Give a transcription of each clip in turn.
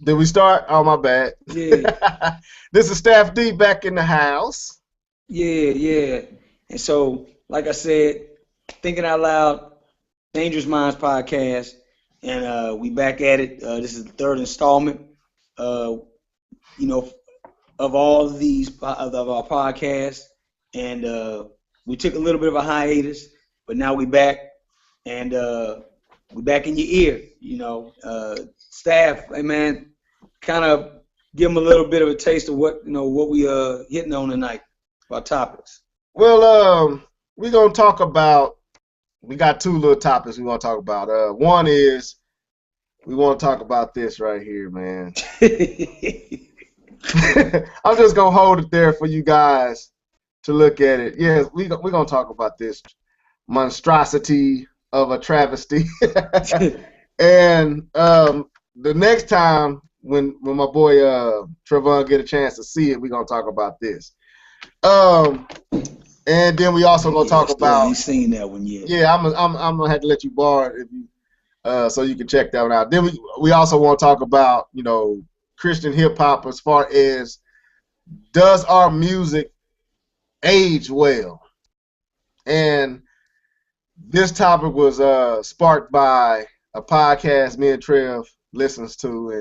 Did we start? Oh, my bad. Yeah, This is Staff D back in the house. yeah. And so, like I said, thinking out loud, Dangerous Minds podcast, and we back at it. This is the third installment. Uh, you know, of all of these of our podcasts, and we took a little bit of a hiatus, but now we back, and we back in your ear. Staff, hey man, kind of give them a little bit of a taste of what we hitting on tonight, our topics. Well, we're gonna talk about. We got two little topics we want to talk about. One is we want to talk about this right here, man. I'm just gonna hold it there for you guys to look at it. Yes, we're gonna talk about this monstrosity of a travesty. And the next time when my boy Trevon get a chance to see it, we're gonna talk about this. Um, and then we also gonna Yeah, talk still about ain't seen that one yet. yeah, I'm gonna have to let you borrow it if you so you can check that one out. Then we also want to talk about Christian hip hop as far as does our music age well? And this topic was sparked by a podcast me and Trev listens to,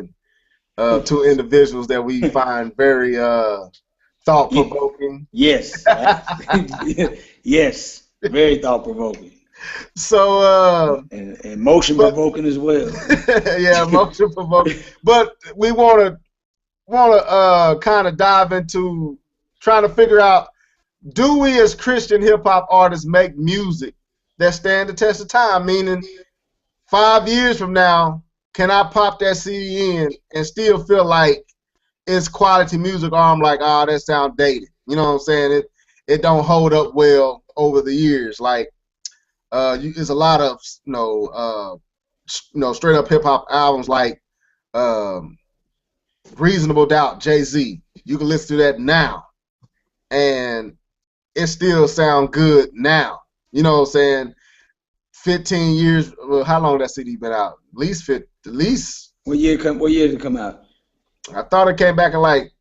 and two individuals that we find very thought provoking. Yes, yes, very thought provoking So, and motion but provoking as well. yeah, emotion provoking. But we want to kind of dive into trying to figure out, do we as Christian hip hop artists make music that stand the test of time? Meaning, 5 years from now, can I pop that CD in and still feel like it's quality music, or I'm like, oh, that sound dated. You know what I'm saying? It don't hold up well over the years. Like, there's a lot of straight up hip hop albums like um, Reasonable Doubt, Jay-Z. You can listen to that now, and it still sound good now. You know what I'm saying? 15 years. Well, how long that CD been out? At least. What year did it come out? I thought it came back in like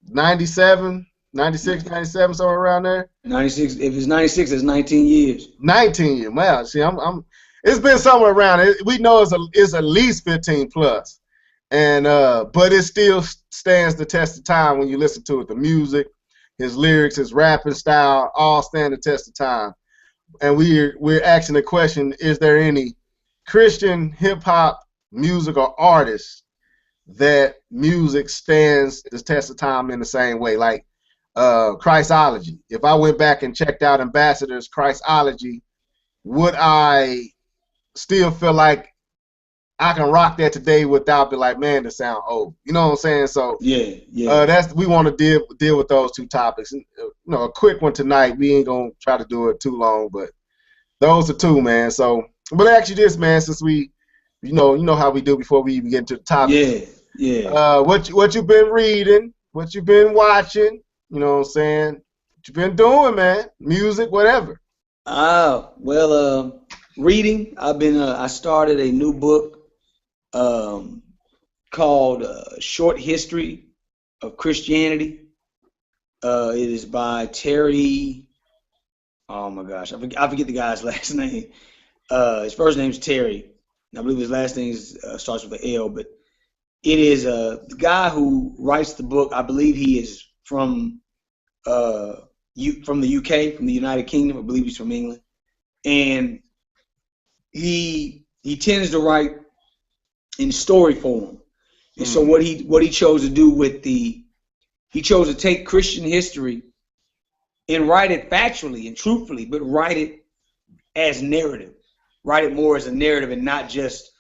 97, 96, 97, somewhere around there. 96. If it's 96, it's 19 years. 19 years. Wow. See, I'm. It's been somewhere around. We know it's at least 15 plus, and but it still stands the test of time when you listen to it. The music, his lyrics, his rapping style, all stand the test of time. And we're asking the question: is there any Christian hip hop music or artists that music stands the test of time in the same way? Like Christology. If I went back and checked out Ambassador's Christology, would I still feel like I can rock that today without be like, man, this sound old? You know what I'm saying? So Yeah. we want to deal with those two topics. A quick one tonight. We ain't gonna try to do it too long, but those are two, man. So, but actually, this, man, since we, you know how we do before we even get into the topic. Yeah. What you been reading? What you been watching? You know what I'm saying? What you been doing, man? Music, whatever. Reading. I started a new book um, called Short History of Christianity. It is by Terry. Oh my gosh, I forget the guy's last name. His first name is Terry. And I believe his last name starts with an L. But it is the guy who writes the book. I believe he is from from the UK, from the United Kingdom. I believe he's from England, and he tends to write in story form. And so what he chose to do he chose to take Christian history and write it factually and truthfully, but write it as narrative. Write it more as a narrative and not just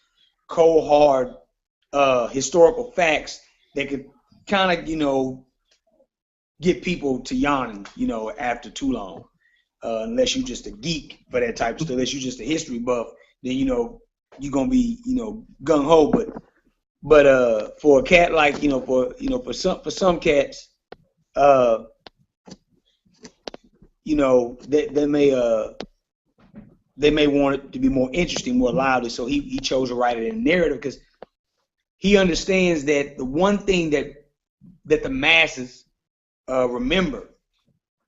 cold hard historical facts that could kind of get people to yawning after too long. Unless you're just a geek for that type of stuff, unless you're just a history buff, then you're gonna be gung ho. But for a cat like for some cats, they may want it to be more interesting, more lively. So he chose to write it in narrative because he understands that the one thing that the masses remember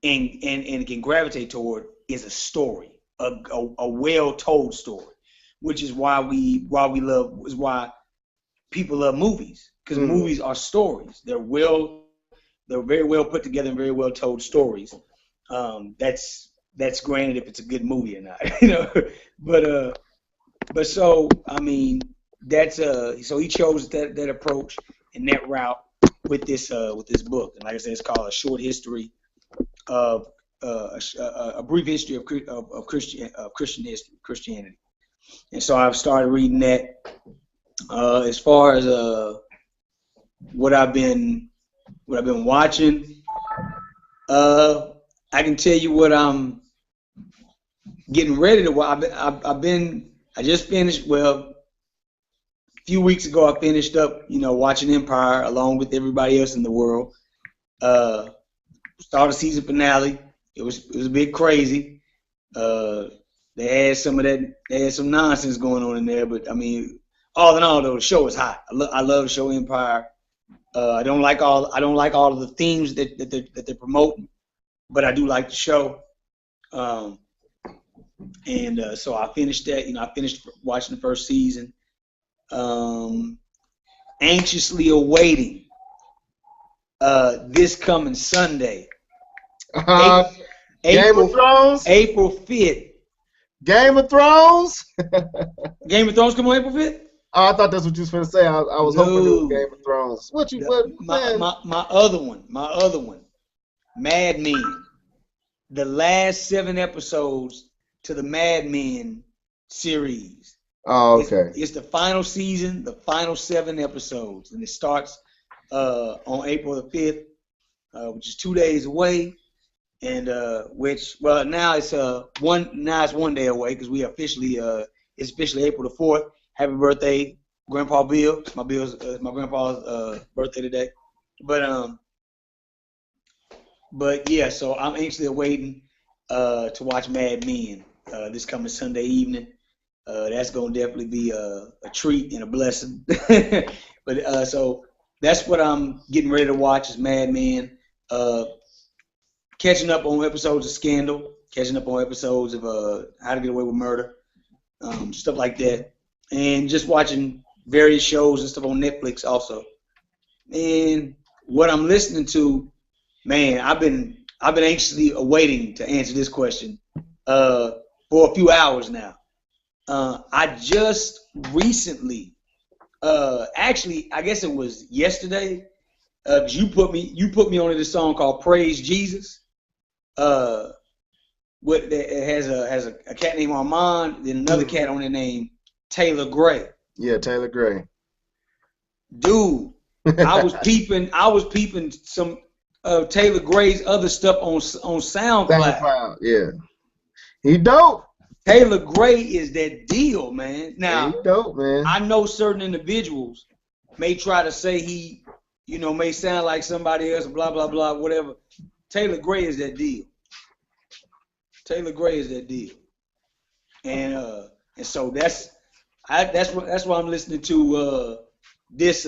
and can gravitate toward is a story, a well-told story, which is why people love movies, because movies are stories. They're very well put together and very well told stories. That's granted if it's a good movie or not, you know. But so I mean that's so he chose that approach and that route with this book, and like I said, it's called A Short History of a brief history of Christianity. And so I've started reading that. As far as what I've been watching, I can tell you what I'm getting ready to watch. I just finished. Well, a few weeks ago, I finished up, watching Empire along with everybody else in the world. Started season finale. It was a bit crazy. They had some nonsense going on in there, but I mean, all in all, though, the show is hot. I love the show Empire. I don't like all of the themes that they're promoting, but I do like the show. So I finished that. I finished watching the first season. Anxiously awaiting this coming Sunday. Game of Thrones? April 5th. Game of Thrones? Game of Thrones come on April 5th? Oh, I thought that's what you was going to say. I was hoping it was Game of Thrones. My other one, Mad Men. The last 7 episodes to the Mad Men series. Oh, okay. It's the final season, the final 7 episodes, and it starts on April the 5th, which is 2 days away, and now it's 1 day away because we officially it's officially April the 4th. Happy birthday, Grandpa Bill. My grandpa's birthday today, but yeah. So I'm anxiously awaiting to watch Mad Men this coming Sunday evening. That's gonna definitely be a treat and a blessing. But so that's what I'm getting ready to watch is Mad Men. Catching up on episodes of Scandal, catching up on episodes of How to Get Away with Murder, stuff like that, and just watching various shows and stuff on Netflix also. And what I'm listening to, man, I've been anxiously awaiting to answer this question for a few hours now. I just recently, actually, I guess it was yesterday, because you put me onto this song called "Praise Jesus." It has a cat named Armand, then another cat on there named Taylor Gray. Yeah, Taylor Gray. Dude, I was peeping some Taylor Gray's other stuff on SoundCloud. Yeah, he dope. Taylor Gray is that deal, man. Now, he dope, man. I know certain individuals may try to say he, may sound like somebody else, blah blah blah, whatever. Taylor Gray is that deal. Taylor Gray is that deal, and so that's why I'm listening to this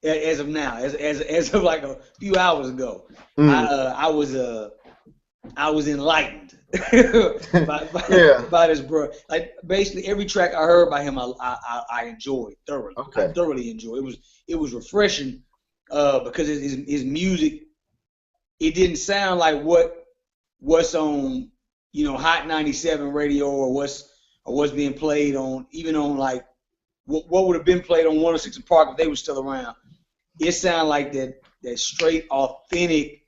as of now, as of like a few hours ago. I was enlightened by this bro. Like basically every track I heard by him, I enjoyed thoroughly. Okay. I thoroughly enjoyed. It was refreshing because his music. It didn't sound like what's on Hot 97 radio or what's being played on even on like what would have been played on 106 and Park if they were still around. It sounded like that straight authentic,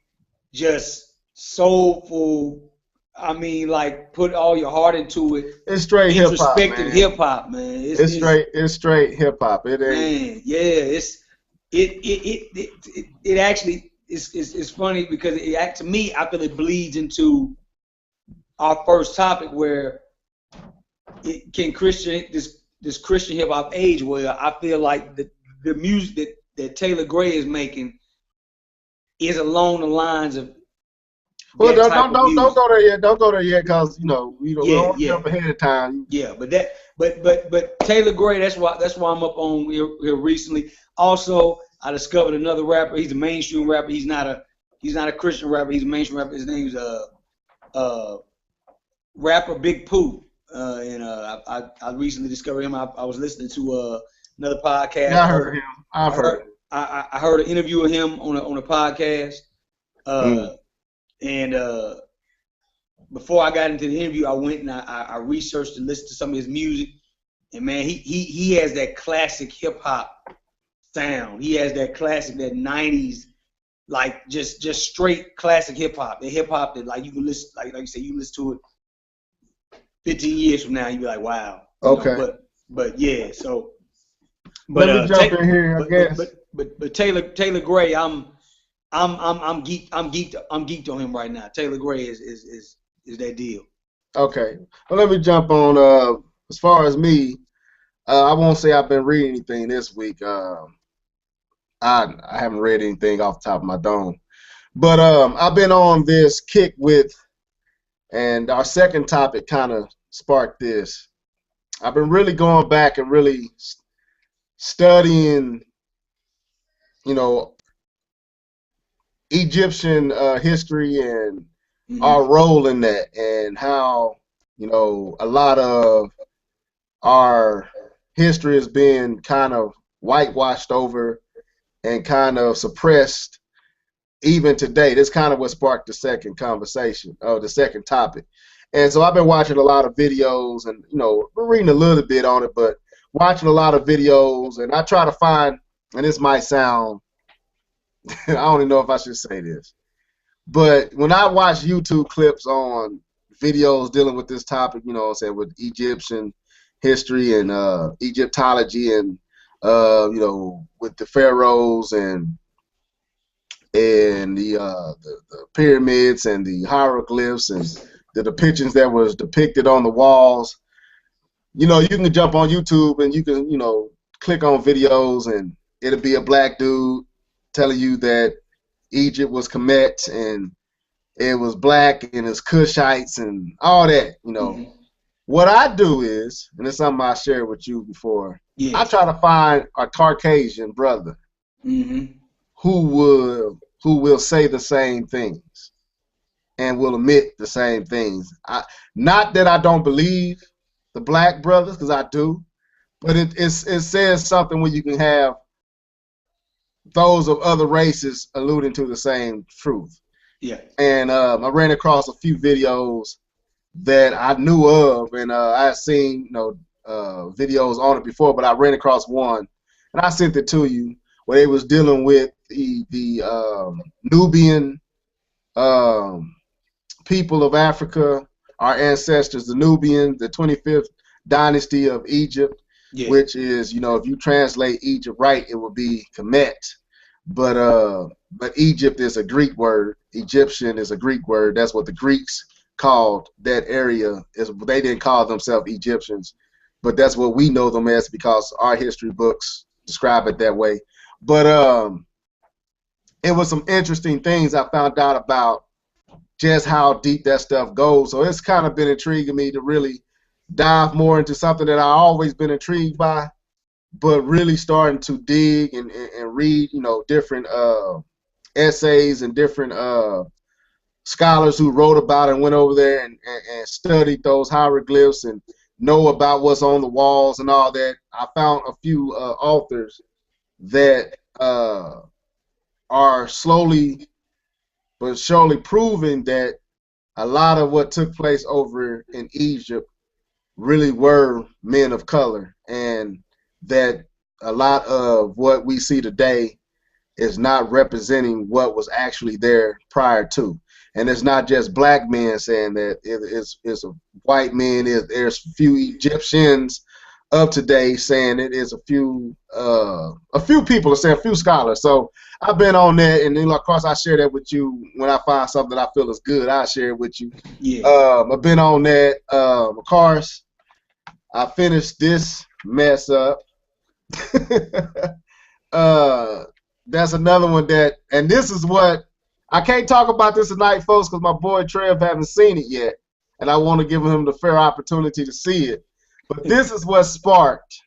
just soulful. I mean, like put all your heart into it. It's straight hip hop, man. Introspective hip hop, man. It's straight hip hop. It ain't. Man, yeah. It actually. It's funny because to me, I feel it bleeds into our first topic where this Christian hip hop age where I feel like the music that Taylor Gray is making is along the lines of Well, that type of don't music. go there yet. Don't go there yet, cause we don't Yeah, want to yeah, jump ahead of time. yeah. But Taylor Gray, that's why I'm up on here recently. Also, I discovered another rapper. He's a mainstream rapper. He's not a Christian rapper. He's a mainstream rapper. His name's rapper Big Pooh. And I recently discovered him. I was listening to another podcast. Yeah, I heard him. I've heard him. I heard an interview of him on a podcast. And before I got into the interview, I went and I researched and listened to some of his music. And man, he has that classic hip hop sound. He has that classic, that 90s, like just straight classic hip hop. The hip hop that like you can listen, like you say, you listen to it 15 years from now, you be like, wow. Okay. But yeah, so. But let me jump in here, I guess. But Taylor Gray, I'm geeked on him right now. Taylor Gray is that deal. Okay. Well, let me jump on. As far as me, I won't say I've been reading anything this week. I haven't read anything off the top of my dome, but I've been on this kick with, and our second topic kind of sparked this. I've been really going back and really studying, Egyptian history and our role in that, and how a lot of our history is being kind of whitewashed over and kind of suppressed even today. This kind of what sparked the second conversation, the second topic. And so I've been watching a lot of videos and reading a little bit on it, but watching a lot of videos, and I try to find, and this might sound I don't even know if I should say this, but when I watch YouTube clips on videos dealing with this topic, with Egyptian history and Egyptology and with the pharaohs and the pyramids and the hieroglyphs and the depictions that was depicted on the walls, you can jump on YouTube and you can click on videos and it'll be a black dude telling you that Egypt was Kemet and it was black and it's Cushites and all that, What I do is, and it's something I shared with you before, I try to find a Caucasian brother who will say the same things and will admit the same things. Not that I don't believe the black brothers, because I do, but it says something when you can have those of other races alluding to the same truth. Yeah. And I ran across a few videos that I knew of, and I had seen videos on it before, but I ran across one, and I sent it to you, where they was dealing with the Nubian people of Africa, our ancestors, the Nubians, the 25th dynasty of Egypt, which is, if you translate Egypt right, it would be Kemet. But Egypt is a Greek word. Egyptian is a Greek word. That's what the Greeks called that area. They didn't call themselves Egyptians, but that's what we know them as because our history books describe it that way. But it was some interesting things I found out about just how deep that stuff goes. So it's kind of been intriguing me to really dive more into something that I've always been intrigued by, but really starting to dig and read, different essays and different scholars who wrote about it and went over there and studied those hieroglyphs and know about what's on the walls and all that. I found a few authors that are slowly but surely proving that a lot of what took place over in Egypt really were men of color, and that a lot of what we see today is not representing what was actually there prior to. And it's not just black men saying that, it's a white men, there's a few Egyptians of today saying it, is a few people are saying, a few scholars. So I've been on that, and then of course I share that with you. When I find something I feel is good, I share it with you. Yeah. I've been on that. Of course, I finished this mess up. That's another one that, and this is what I can't talk about this tonight, folks, because my boy Trev haven't seen it yet, and I want to give him the fair opportunity to see it. But this is what sparked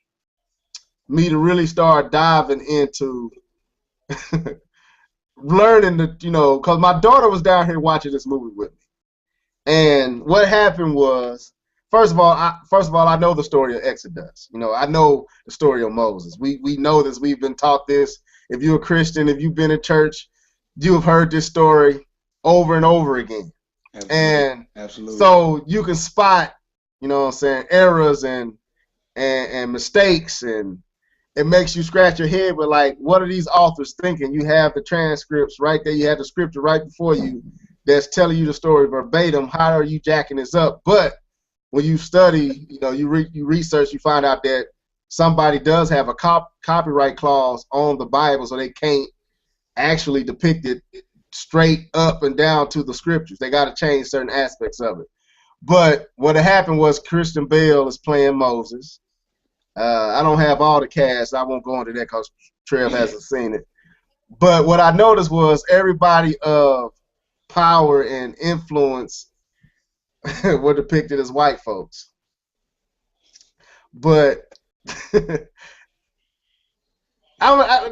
me to really start diving into learning the, because my daughter was down here watching this movie with me. And what happened was, first of all, I know the story of Exodus. I know the story of Moses. We know this. We've been taught this. If you're a Christian, if you've been in church, you have heard this story over and over again. Absolutely. And absolutely. So you can spot, errors and mistakes, and it makes you scratch your head. But like, what are these authors thinking? You have the transcripts right there. You have the scripture right before you that's telling you the story verbatim. How are you jacking this up? But when you study, you research, you find out that somebody does have a copyright clause on the Bible, so they can't actually depict it straight up and down to the scriptures. They got to change certain aspects of it. But what had happened was Christian Bale is playing Moses. I don't have all the cast. I won't go into that because Trev hasn't seen it. But what I noticed was everybody of power and influence were depicted as white folks. But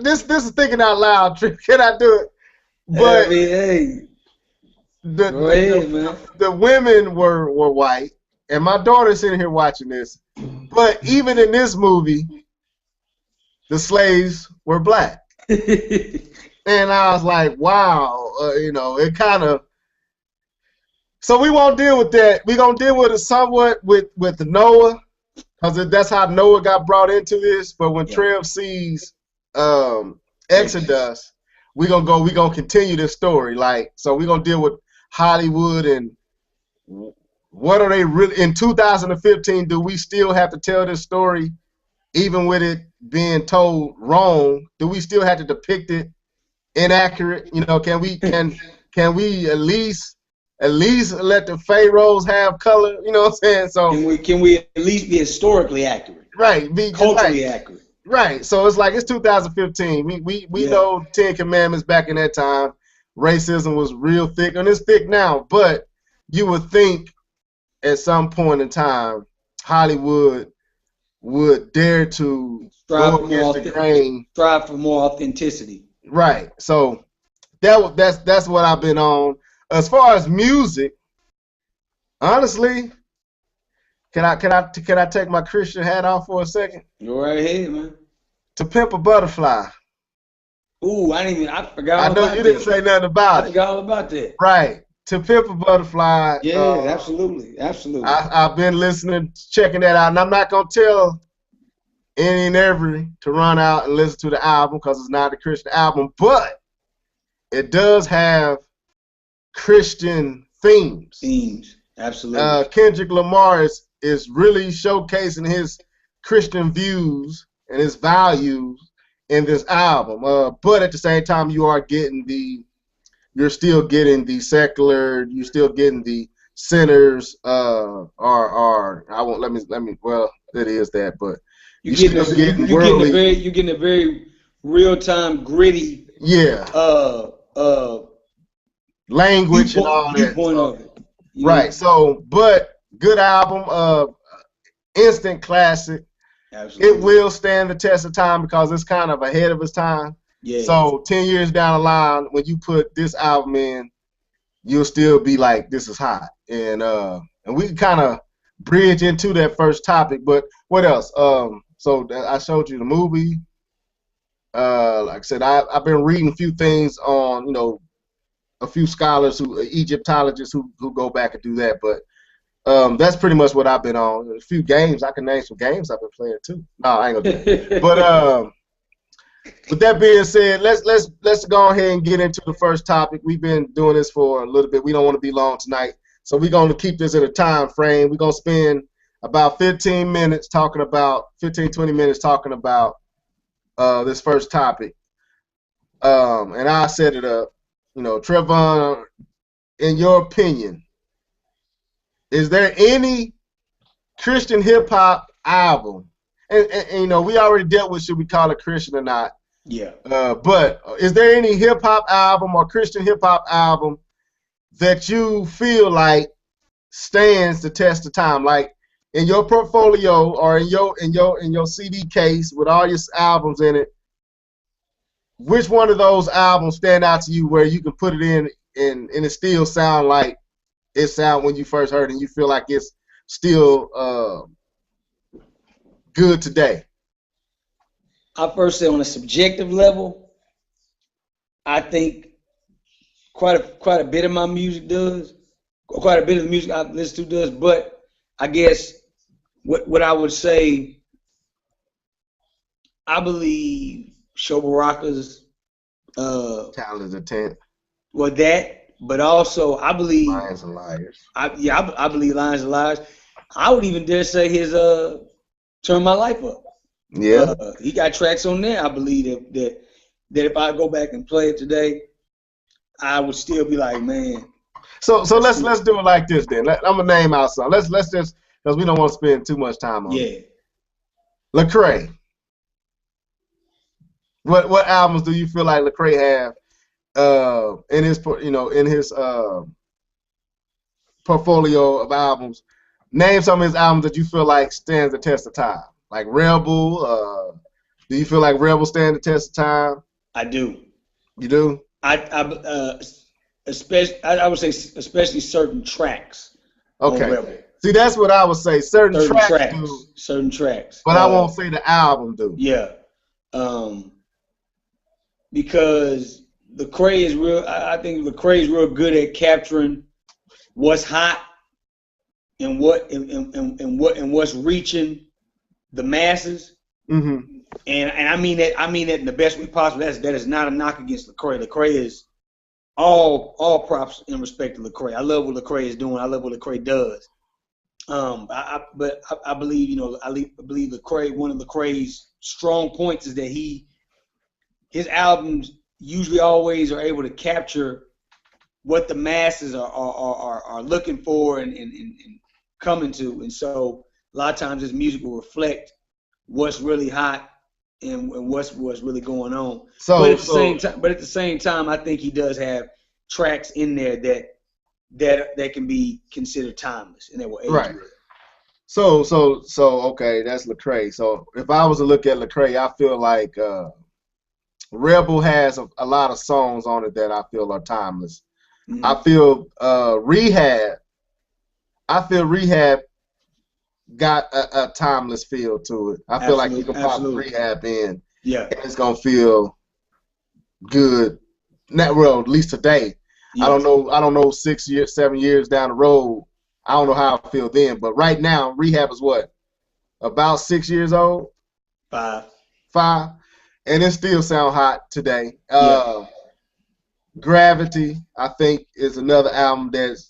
this is thinking out loud. Can I do it? But the women were white, and my daughter's sitting here watching this. But even in this movie, the slaves were black. And I was like, wow, it kind of. So we won't deal with that. We're going to deal with it somewhat with Noah, because that's how Noah got brought into this. But when Trev sees Exodus, we're gonna continue this story. So we're going to deal with Hollywood and what are they really, in 2015, do we still have to tell this story, even with it being told wrong? Do we still have to depict it inaccurate? Can we at least let the pharaohs have color? You know what I'm saying? So can we at least be historically accurate? Right. Be culturally accurate. Right. So it's 2015. We know 10 Commandments back in that time. Racism was real thick, and it's thick now. But you would think at some point in time, Hollywood would dare to go against the grain. Strive for more authenticity. Right. So that's what I've been on. As far as music, honestly, can I take my Christian hat off for a second? Go right ahead, man. To Pimp a Butterfly. Ooh, I forgot all about that. I know you didn't say nothing about it. I forgot all about that. Right. To Pimp a Butterfly. Yeah, absolutely. I've been listening, checking that out, and I'm not going to tell any and every to run out and listen to the album because it's not a Christian album, but it does have Christian themes. Absolutely. Kendrick Lamar is really showcasing his Christian views and his values in this album. But at the same time, you're still getting the secular, you're still getting the sinners, well, it is that, but you're getting a very real-time, gritty language and all that. Viewpoint of it. Right. So, but good album, instant classic. Absolutely. It will stand the test of time because it's kind of ahead of its time. Yeah. So 10 years down the line, when you put this album in, you'll still be like, this is hot. And we can kind of bridge into that first topic. But what else? So I showed you the movie. Like I said, I've been reading a few things on, a few scholars Egyptologists who go back and do that. But that's pretty much what I've been on. A few games. I can name some games I've been playing too. No, I ain't gonna do that. But with that being said, let's go ahead and get into the first topic. We've been doing this for a little bit. We don't want to be long tonight, so we're going to keep this in a time frame. We're going to spend about 15, 20 minutes talking about this first topic. And I'll set it up. Trevon, in your opinion, is there any Christian hip hop album? And we already dealt with should we call it Christian or not. Yeah. But is there any hip hop album or Christian hip hop album that you feel like stands the test of time? Like in your portfolio or in your CD case with all your albums in it, which one of those albums stand out to you where you can put it in and it still sound like it sound when you first heard it and you feel like it's still good today? I first say on a subjective level, I think quite a bit of my music does, quite a bit of the music I listen to does, but I guess what I would say, I believe Sho Baraka's Talent is a tent. well, that, but also I believe Lions and Liars. I believe Lions and Liars. I would even dare say his Turn My Life Up. Yeah. He got tracks on there. I believe that if I go back and play it today, I would still be like, man. So let's do it like this then. I'm gonna name out some. Let's just, because we don't want to spend too much time on it. Yeah. Lecrae. What albums do you feel like Lecrae have in his portfolio of albums? Name some of his albums that you feel like stands the test of time. Like Rebel. Do you feel like Rebel stands the test of time? I do. You do? I would say especially certain tracks. Okay. On Rebel. See, that's what I would say. Certain tracks do. Certain tracks. But I won't say the album do. Yeah. Because Lecrae is real. I think Lecrae is real good at capturing what's hot and what's reaching the masses. Mm-hmm. And I mean that in the best way possible. That is not a knock against Lecrae. Lecrae is all props in respect to Lecrae. I love what Lecrae is doing. I love what Lecrae does. But I believe, I believe Lecrae, one of Lecrae's strong points is that his albums usually always are able to capture what the masses are looking for and coming to. And so a lot of times his music will reflect what's really hot and what's really going on. But at the same time, I think he does have tracks in there that can be considered timeless and that will age right. with. So okay, that's Lecrae. So if I was to look at Lecrae, I feel like Rebel has a lot of songs on it that I feel are timeless. Mm-hmm. I feel Rehab got a timeless feel to it. I feel like you can pop Rehab in. Yeah. And it's gonna feel good. At least today. Yes. I don't know 6 years, 7 years down the road. I don't know how I feel then. But right now, Rehab is what? About 6 years old? 5. And it still sound hot today. Yeah. Gravity, I think, is another album that's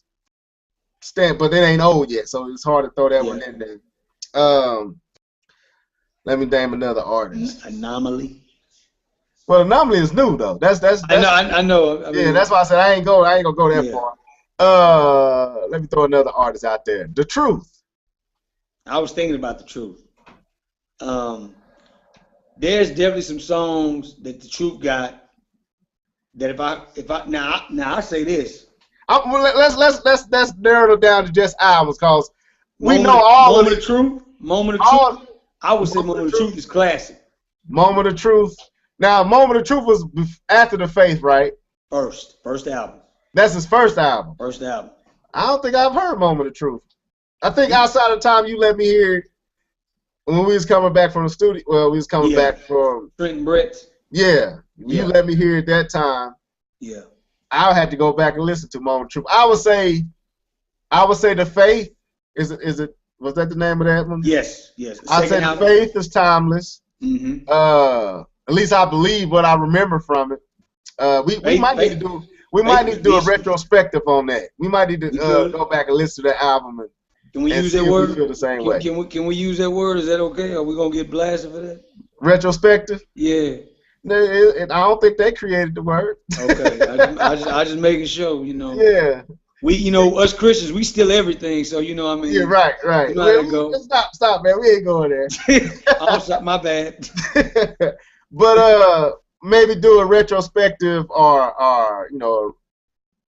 but it ain't old yet, so it's hard to throw that one in there. Let me name another artist. Anomaly. Well, Anomaly is new though. That's I know. I mean, yeah, that's why I said I ain't gonna go that far. Let me throw another artist out there. The Truth. I was thinking about The Truth. There's definitely some songs that The Truth got that if I now I say this. Let's narrow it down to just albums, cause we know all Moment of Truth. Moment of Truth. I would say Moment of Truth is classic. Moment of Truth. Now, Moment of Truth was after The Faith, right? First album. That's his first album. First album. I don't think I've heard Moment of Truth. I think outside of the time you let me hear it when we was coming back from the studio. Well, we was coming back from Trenton Brett. Yeah. You let me hear it that time. Yeah. I'll have to go back and listen to Moment of Truth. I would say The Faith. Was that the name of that one? Yes. I say The Faith is timeless. Mm-hmm. At least I believe what I remember from it. We might need to do a retrospective on that. We might need to go back and listen to that album can we use that word? We feel the same way. Can we use that word? Is that okay? Are we gonna get blasted for that? Retrospective? Yeah. I don't think they created the word. Okay. I just making sure, Yeah. We, us Christians, we steal everything, so I mean. Yeah, right. You know Stop, man. We ain't going there. I'm sorry, my bad. But maybe do a retrospective or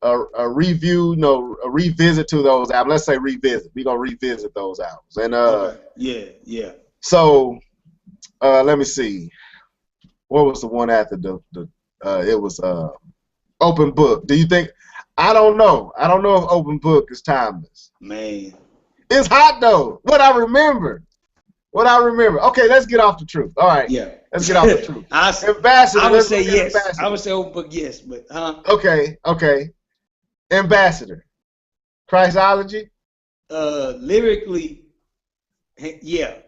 a review, a revisit to those albums. Let's say revisit. We're gonna revisit those albums. And okay. Yeah. So let me see. What was the one after the it was Open Book. Do you think? I don't know. I don't know if Open Book is timeless. Man. It's hot though. What I remember. Okay, let's get off the truth. All right. Yeah. Let's get off the truth. Ambassador. I would say yes. Ambassador. I would say Open Book, yes, but Okay. Ambassador. Christology. Lyrically, yeah.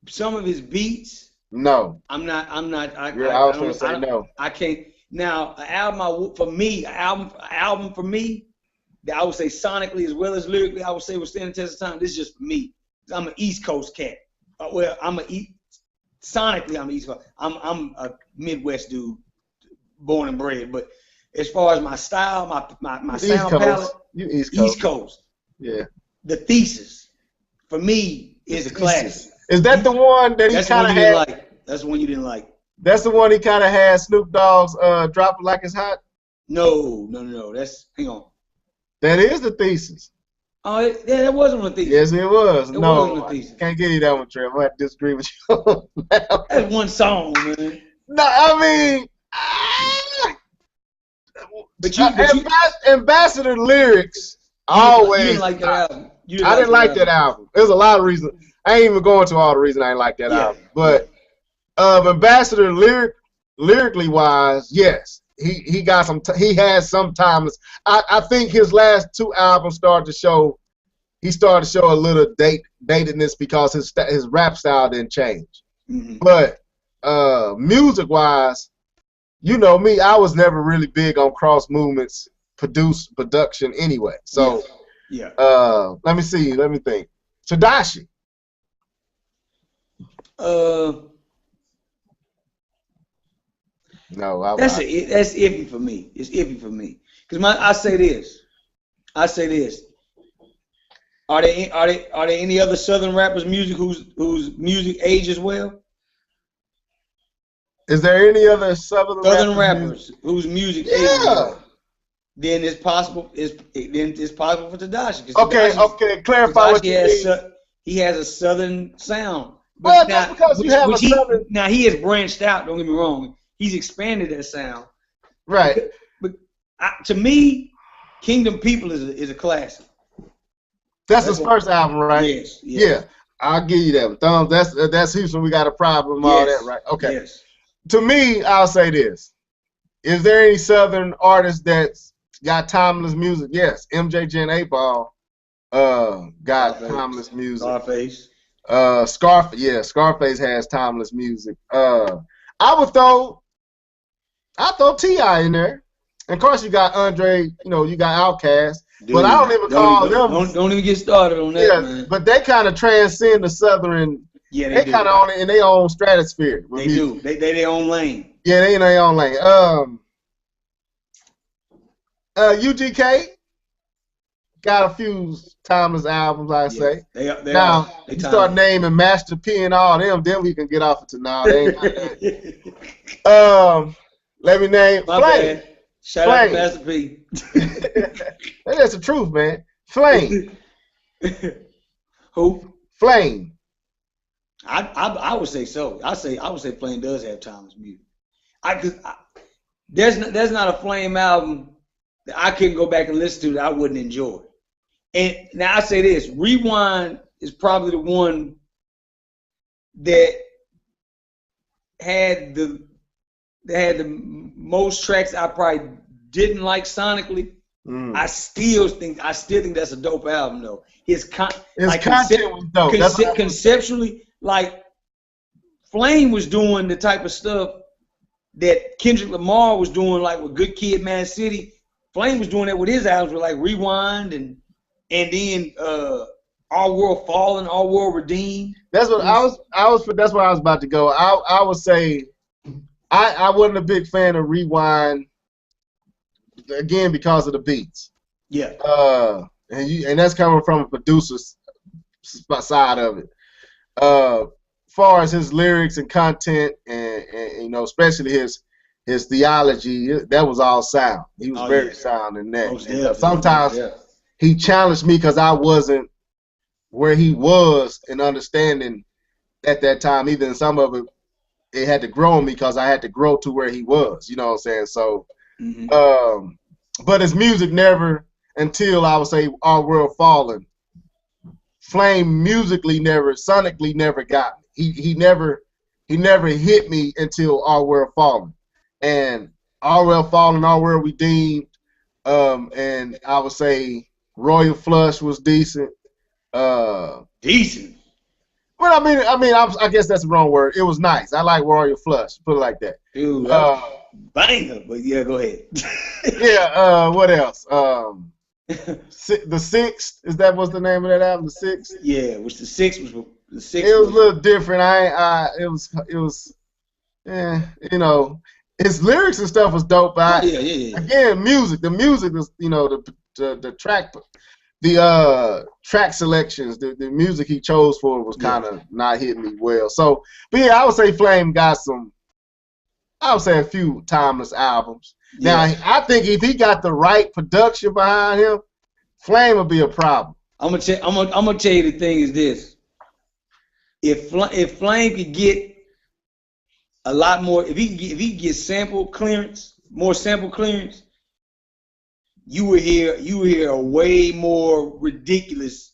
Some of his beats. No. I'm not. I was going to say no. I can't. Now, an album for me that I would say sonically as well as lyrically, I would say would stand the test of time. This is just for me. I'm an East Coast cat. Well, sonically, I'm an East Coast. I'm a Midwest dude, born and bred. But as far as my style, my sound palette, East Coast. Yeah. The Thesis, for me, is a classic. Is that the one that he kind of had? That's the one you didn't like. That's the one he kind of had Snoop Dogg's Drop It Like It's Hot? No. Hang on. That is the Thesis. Oh, yeah, that wasn't the Thesis. Yes, it was. It wasn't the Thesis. Can't give you that one, Trev. I have to disagree with you. That's one song, man. No, I mean, Ambassador lyrics always. You didn't like that album. I didn't like that album. There's a lot of reasons. I ain't even going to all the reasons I didn't like that album. But Ambassador lyrically wise, yes, he got some. He has some timeless. I think his last two albums started to show. He started to show a little datedness because his rap style didn't change. Mm-hmm. But music wise, you know me, I was never really big on cross movements, production anyway. So yeah. Let me see. Let me think. Tadashi. No, that's iffy for me. It's iffy for me because I say this. Are there any other Southern rappers music whose music ages well? Is there any other Southern rappers whose music ages well? Then it's possible. It's possible for Tadashi. Okay. Clarify what you mean. He has a Southern sound. But just because you have a Southern. Now he has branched out. Don't get me wrong. He's expanded that sound. Right. But to me, Kingdom People is a classic. That's his first album, right? Yes. Yeah. I'll give you that. Thumbs. That's Houston. We got a problem. All that, right? Okay. Yes. To me, I'll say this: is there any Southern artist that's got timeless music? Yes. MJG and 8Ball got timeless music. Scarface. Scarface has timeless music. I throw T.I. in there. And of course you got Andre, you got Outkast. Dude, but I don't even call them. Don't even get started on that, man. But they kind of transcend the Southern. Yeah, they kind of on it in their own stratosphere. They do. They their own lane. Yeah, they in their own lane. UGK got a few timeless albums, I say. You start naming Master P and all them, then we can get off it to now. They ain't got that. Let me name Flame. Shout out to Master P. That's the truth, man. Flame. Who? Flame. I would say so. I would say Flame does have timeless music. There's not a Flame album that I couldn't go back and listen to that I wouldn't enjoy. And now I say this: Rewind is probably the one that had the most tracks I probably didn't like sonically. I still think that's a dope album though. His content was dope. Conceptually, like Flame was doing the type of stuff that Kendrick Lamar was doing, like with Good Kid, Mad City. Flame was doing that with his albums, with like Rewind and then Our World Fallen, Our World Redeemed. That's what that's where I was about to go. I would say I wasn't a big fan of Rewind, again, because of the beats. Yeah. And that's coming from a producer's side of it. far as his lyrics and content, and you know, especially his theology, that was all sound. He was very sound in that. And, sometimes he challenged me because I wasn't where he was in understanding at that time. Even some of it had to grow on me because I had to grow to where he was. You know what I'm saying? So, but his music never, until I would say Our World Fallen, Flame musically never, sonically never got me. He never hit me until Our World Fallen. And Our World Fallen, Our World Redeemed, and I would say Royal Flush was decent. Decent. Well, I guess that's the wrong word. It was nice. I like Royal Flush. Put it like that. Dude, banger. But yeah, go ahead. Yeah. What else? The Sixth. Is that what's the name of that album? The Sixth. Yeah, which the Sixth was. The Sixth. It was a little different. It was. You know, his lyrics and stuff was dope. But again, music. The music is, you know, the track. The track selections, the music he chose for was kind of not hitting me well. So, but yeah, I would say Flame got I would say a few timeless albums. Now, I think if he got the right production behind him, Flame would be a problem. I'm gonna tell you the thing is this: if Flame could get a lot more, if he get sample clearance, more sample clearance, you would hear a way more ridiculous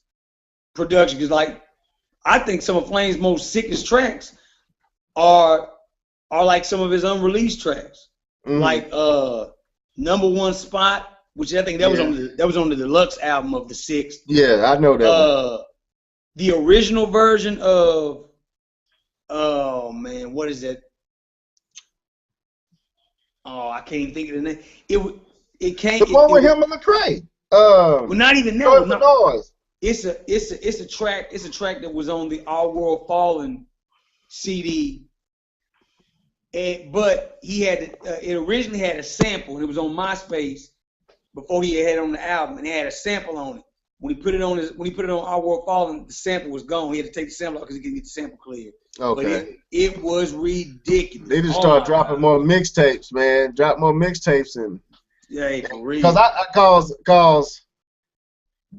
production. Because, like, I think some of Flame's most sickest tracks are like some of his unreleased tracks, like Number One Spot, which I think that was on the deluxe album of the Sixth. Yeah, I know that. The original version of, oh man, what is that? Oh, I can't think of the name. It can't. The one with him and Lecrae. Well, not even that. Noise. It's a track. It's a track that was on the Our World Fallen CD. But he had it originally had a sample, and it was on MySpace before he had it on the album, and it had a sample on it. When he put it on Our World Fallen, the sample was gone. He had to take the sample out because he couldn't get the sample cleared. Okay. But it was ridiculous. They just started dropping more mixtapes, man. Drop more mixtapes and. Yeah, because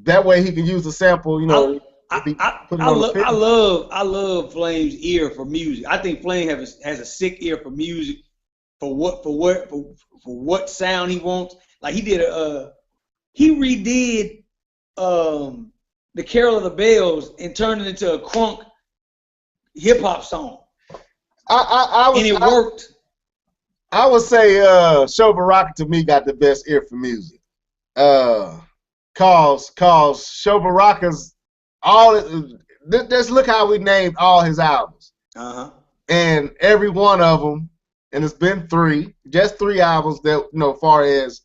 that way he can use the sample, you know. I love Flame's ear for music. I think Flame has a sick ear for music, for what sound he wants. Like he redid the Carol of the Bells and turned it into a crunk hip hop song. It worked. I would say Sho Baraka to me got the best ear for music. Cause Sho Baraka's let's look how we named all his albums. And every one of them, and it's been just three albums that, you know, far as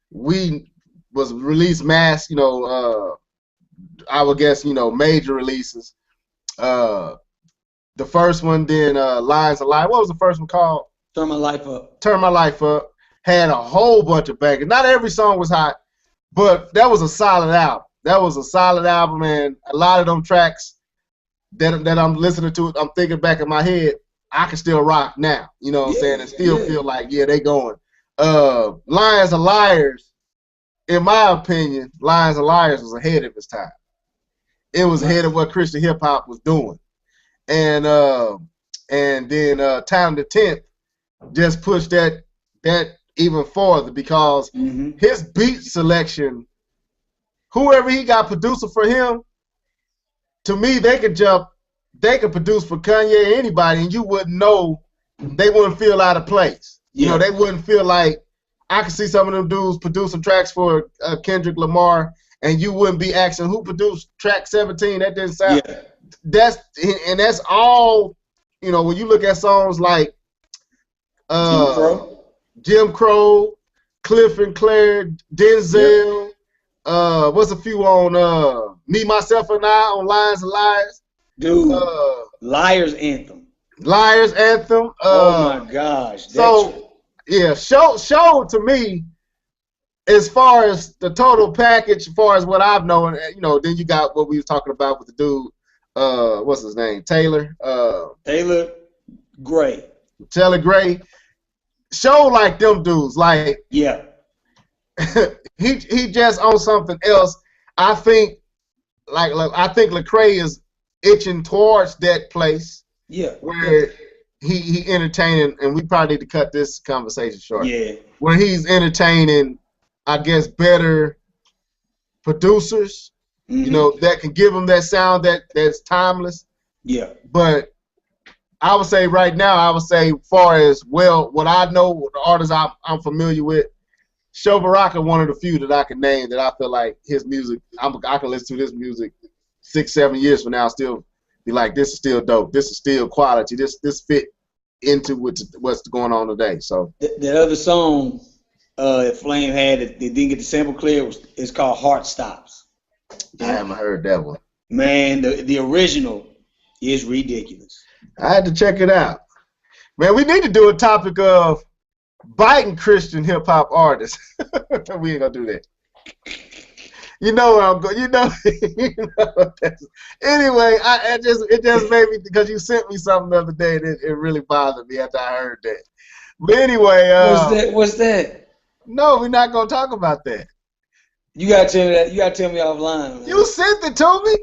we was released mass, you know, I would guess, you know, major releases. The first one, then Lions Alive. What was the first one called? Turn My Life Up. Turn My Life Up. Had a whole bunch of bangers. Not every song was hot, but that was a solid album. That was a solid album, and a lot of them tracks that I'm listening to, I'm thinking back in my head, I can still rock now. You know what I'm saying? And still feel like, they going. Lions and Liars, in my opinion, Lions and Liars was ahead of its time. It was ahead of what Christian hip hop was doing. And then Time the 10th just pushed that even farther because his beat selection, whoever he got producer for him, to me they could produce for Kanye or anybody, and you wouldn't know, they wouldn't feel out of place. You know, they wouldn't feel like, I could see some of them dudes producing tracks for Kendrick Lamar, and you wouldn't be asking who produced track 17. That didn't sound. Yeah. That's all. You know, when you look at songs like Jim Crow, Cliff and Claire, Denzel. What's a few on Me, Myself, and I on Lions and Liars? Dude, Liars Anthem. Liars Anthem. Oh my gosh. Show to me, as far as the total package, as far as what I've known, you know, then you got what we was talking about with the dude, what's his name? Taylor. Taylor Gray. Taylor Gray. Show like them dudes. Like Yeah. he just on something else. I think I think Lecrae is itching towards that place. Yeah. Where he entertaining, and we probably need to cut this conversation short. Yeah. Where he's entertaining, I guess, better producers, you know, that can give him that sound that's timeless. Yeah. But I would say right now, far as what I know, the artists I'm familiar with, Sho Baraka, one of the few that I can name that I feel like his music, I can listen to this music 6-7 years from now, still be like, this is still dope. This is still quality. This fit into what's going on today. So that other song that Flame had that they didn't get the sample clear is called Heart Stops. I haven't heard that one. Man, the original is ridiculous. I had to check it out. Man, we need to do a topic of biting Christian hip hop artists. We ain't gonna do that. You know where I'm going. You know. Anyway, it just made me, because you sent me something the other day and it really bothered me after I heard that. But anyway, what's that? No, we're not gonna talk about that. You gotta tell me that. You gotta tell me offline. Man. You sent it to me.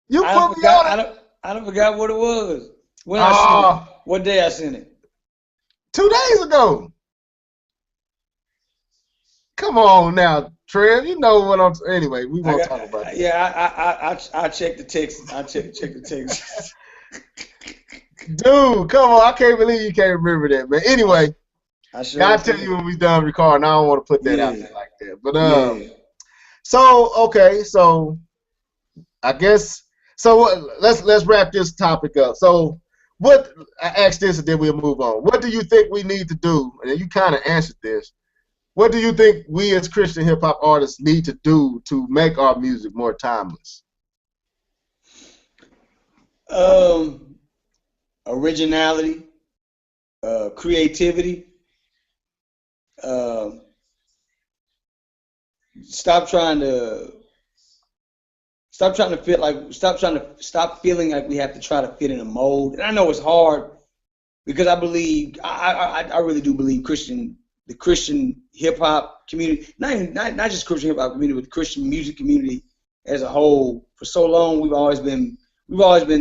You put me on it. I don't forgot what it was. When I sent it. What day I sent it? 2 days ago. Come on now, Trev. You know what I'm. Anyway, we won't talk about that. Yeah, I check the text. I check the text. Dude, come on! I can't believe you can't remember that, man. Anyway, I'll tell you when we done recording. I don't want to put that out there like that. But so I guess let's wrap this topic up. So what I asked this and then we'll move on. What do you think we need to do? And you kind of answered this. What do you think we as Christian hip hop artists need to do to make our music more timeless? Originality, creativity. Stop feeling like we have to try to fit in a mold. And I know it's hard because I really do believe the Christian hip hop community, not just Christian hip hop community, but the Christian music community as a whole. For so long, we've always been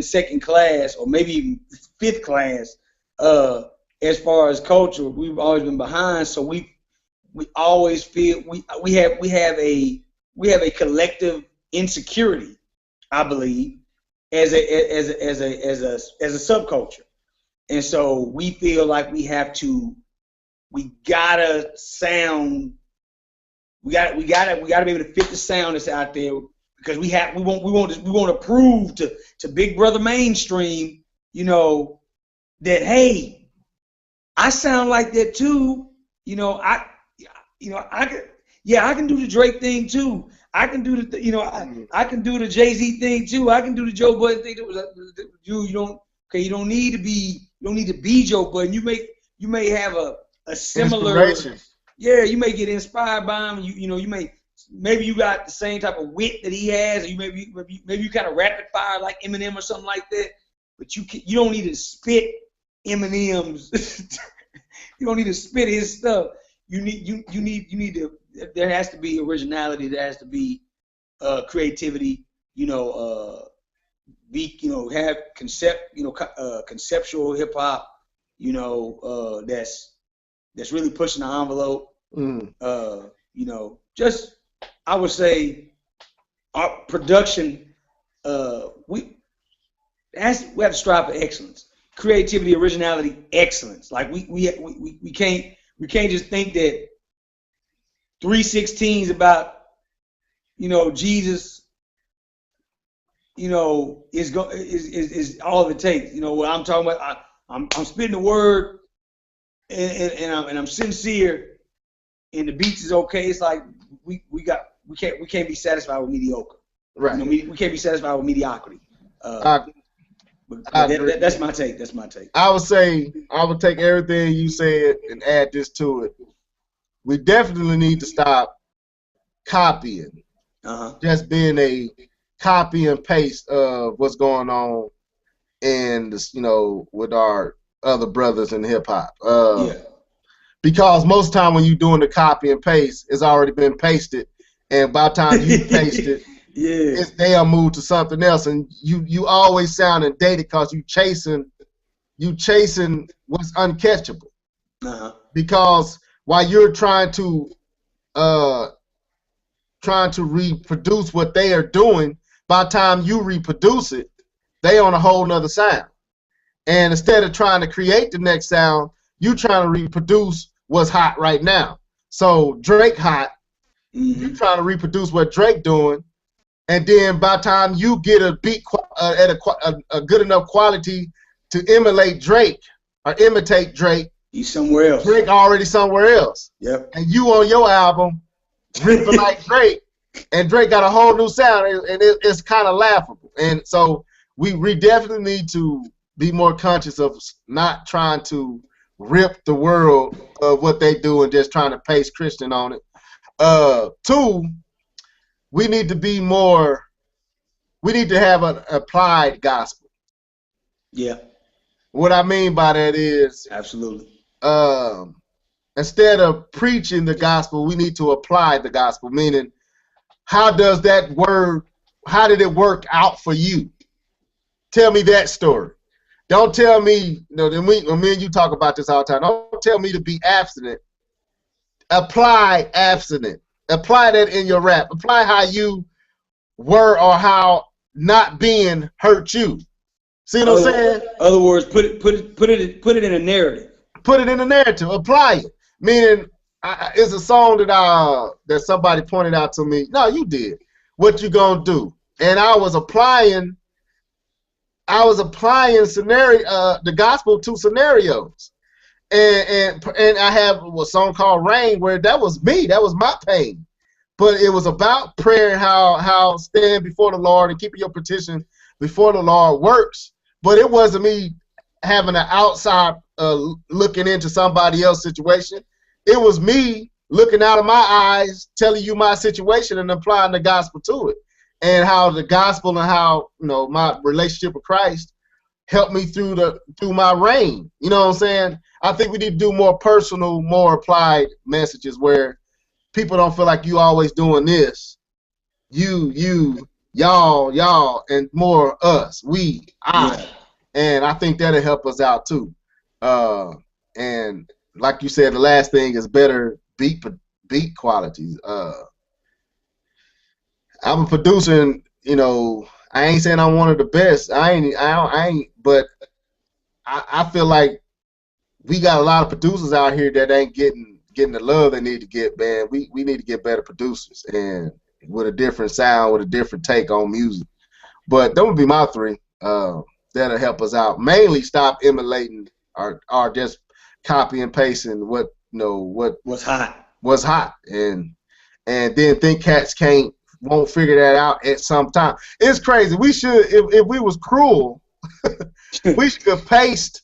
second class or maybe even fifth class as far as culture. We've always been behind, so we always feel we have a collective insecurity, I believe, as a subculture, and so we feel like we gotta be able to fit the sound that's out there, because we want to prove to Big Brother mainstream, you know, that hey, I sound like that too, I can do the Drake thing too. I can do I can do the Jay-Z thing too. I can do the Joe Budden thing too. You don't need to be Joe Budden. You may have a similar, you may get inspired by him. Maybe you got the same type of wit that he has, or maybe you kind of rapid fire like Eminem or something like that. But you don't need to spit Eminem's. You don't need to spit his stuff. You need to. There has to be originality. There has to be creativity. Have conceptual hip hop. That's really pushing the envelope. Just I would say our production. We have to strive for excellence, creativity, originality, excellence. Like we can't just think that 3:16 is about Jesus. Is all it takes. What I'm talking about. I'm spitting the word, and I'm sincere, and the beats is okay. It's like we can't be satisfied with mediocre. Right. We can't be satisfied with mediocrity. That's my take. That's my take. I would say I would take everything you said and add this to it. We definitely need to stop copying. Just being a copy and paste of what's going on in this, with our other brothers in hip hop. Yeah. Because most of the time when you're doing the copy and paste, it's already been pasted, and by the time you paste it, Yeah. they'll move to something else, and you always sounding dated because you chasing what's uncatchable. Uh-huh. Because while you're trying to reproduce what they are doing, by the time you reproduce it, they on a whole nother sound. And instead of trying to create the next sound, you trying to reproduce what's hot right now. So Drake hot, you trying to reproduce what Drake doing, and then by the time you get a beat at a good enough quality to imitate Drake, he's somewhere else. Drake already somewhere else. Yep. And you on your album ripping like Drake, and Drake got a whole new sound, and it's kind of laughable. And so we definitely need to be more conscious of not trying to rip the world of what they do and just trying to paste Christian on it. Two, we need to have an applied gospel. Yeah. What I mean by that is, absolutely. Instead of preaching the gospel, we need to apply the gospel. Meaning, how did it work out for you? Tell me that story. Don't tell me, me and you talk about this all the time. Don't tell me to be abstinent. Apply abstinent. Apply that in your rap. Apply how you were or how not being hurt you. See what I'm saying? In other words, put it in a narrative. Put it in a narrative. Apply it. Meaning, it's a song that somebody pointed out to me. No, you did. What you gonna do? And I was applying the gospel to scenarios. And I have a song called Rain where that was me. That was my pain. But it was about prayer and how stand before the Lord and keeping your petition before the Lord works. But it wasn't me having an outside looking into somebody else's situation. It was me looking out of my eyes, telling you my situation and applying the gospel to it. And how the gospel and how my relationship with Christ helped me through my reign. You know what I'm saying? I think we need to do more personal, more applied messages where people don't feel like you always doing this. You, y'all, and more us, we, I. Yeah. And I think that'll help us out too. And like you said, the last thing is better beat qualities. I'm a producer, and I ain't saying I'm one of the best. I ain't. But I feel like we got a lot of producers out here that ain't getting the love they need to get. Man, we need to get better producers and with a different sound, with a different take on music. But that would be my three. That'll help us out. Mainly stop emulating or just copy and pasting what's hot, and then think cats won't figure that out at some time. It's crazy. We should, if we was cruel, we should paste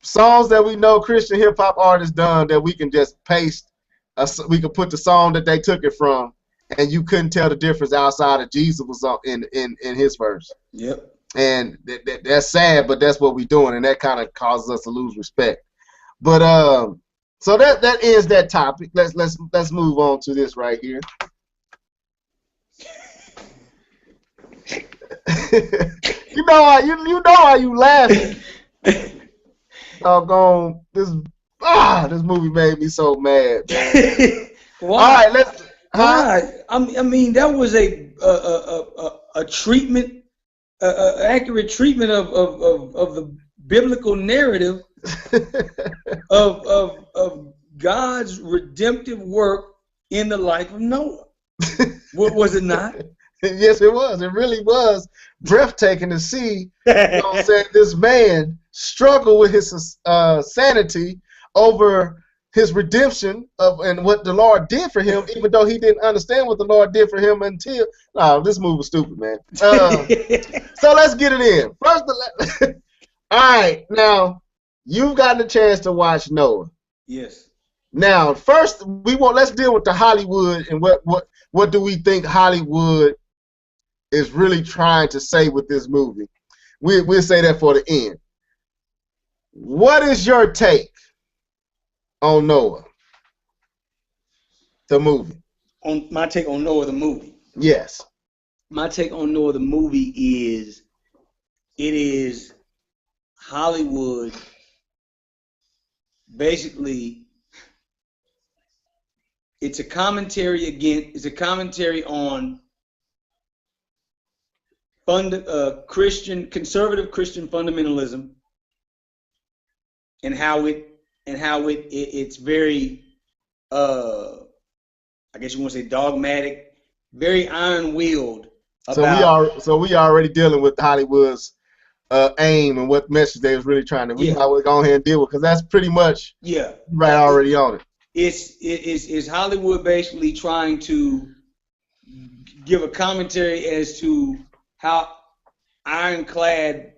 songs that we know Christian hip hop artists done that we can just paste. We could put the song that they took it from, and you couldn't tell the difference outside of Jesus was in his verse. Yep. And that's sad, but that's what we're doing, and that kind of causes us to lose respect. But so that ends that topic. Let's move on to this right here. you know how you laughing. Doggone, this movie made me so mad. Why? All right, let's. Why? I mean, that was a treatment, accurate treatment of the biblical narrative of God's redemptive work in the life of Noah. Was it not? Yes, it was. It really was breathtaking to see. This man struggle with his sanity over his redemption and what the Lord did for him, even though he didn't understand what the Lord did for him until. No, this movie was stupid, man. So let's get it in. First, all right. Now you've gotten a chance to watch Noah. Yes. Now, first let's deal with the Hollywood and what do we think Hollywood is really trying to say with this movie. We'll say that for the end. What is your take on Noah, the movie? On my take on Noah the movie. Yes. My take on Noah the movie is it is Hollywood basically. It's a commentary on conservative Christian fundamentalism, and how it's very I guess you want to say dogmatic, very iron-willed. So we already dealing with Hollywood's aim and what message they was really trying to. We might go ahead and deal with, because that's pretty much right already on it. It's Hollywood basically trying to give a commentary as to how ironclad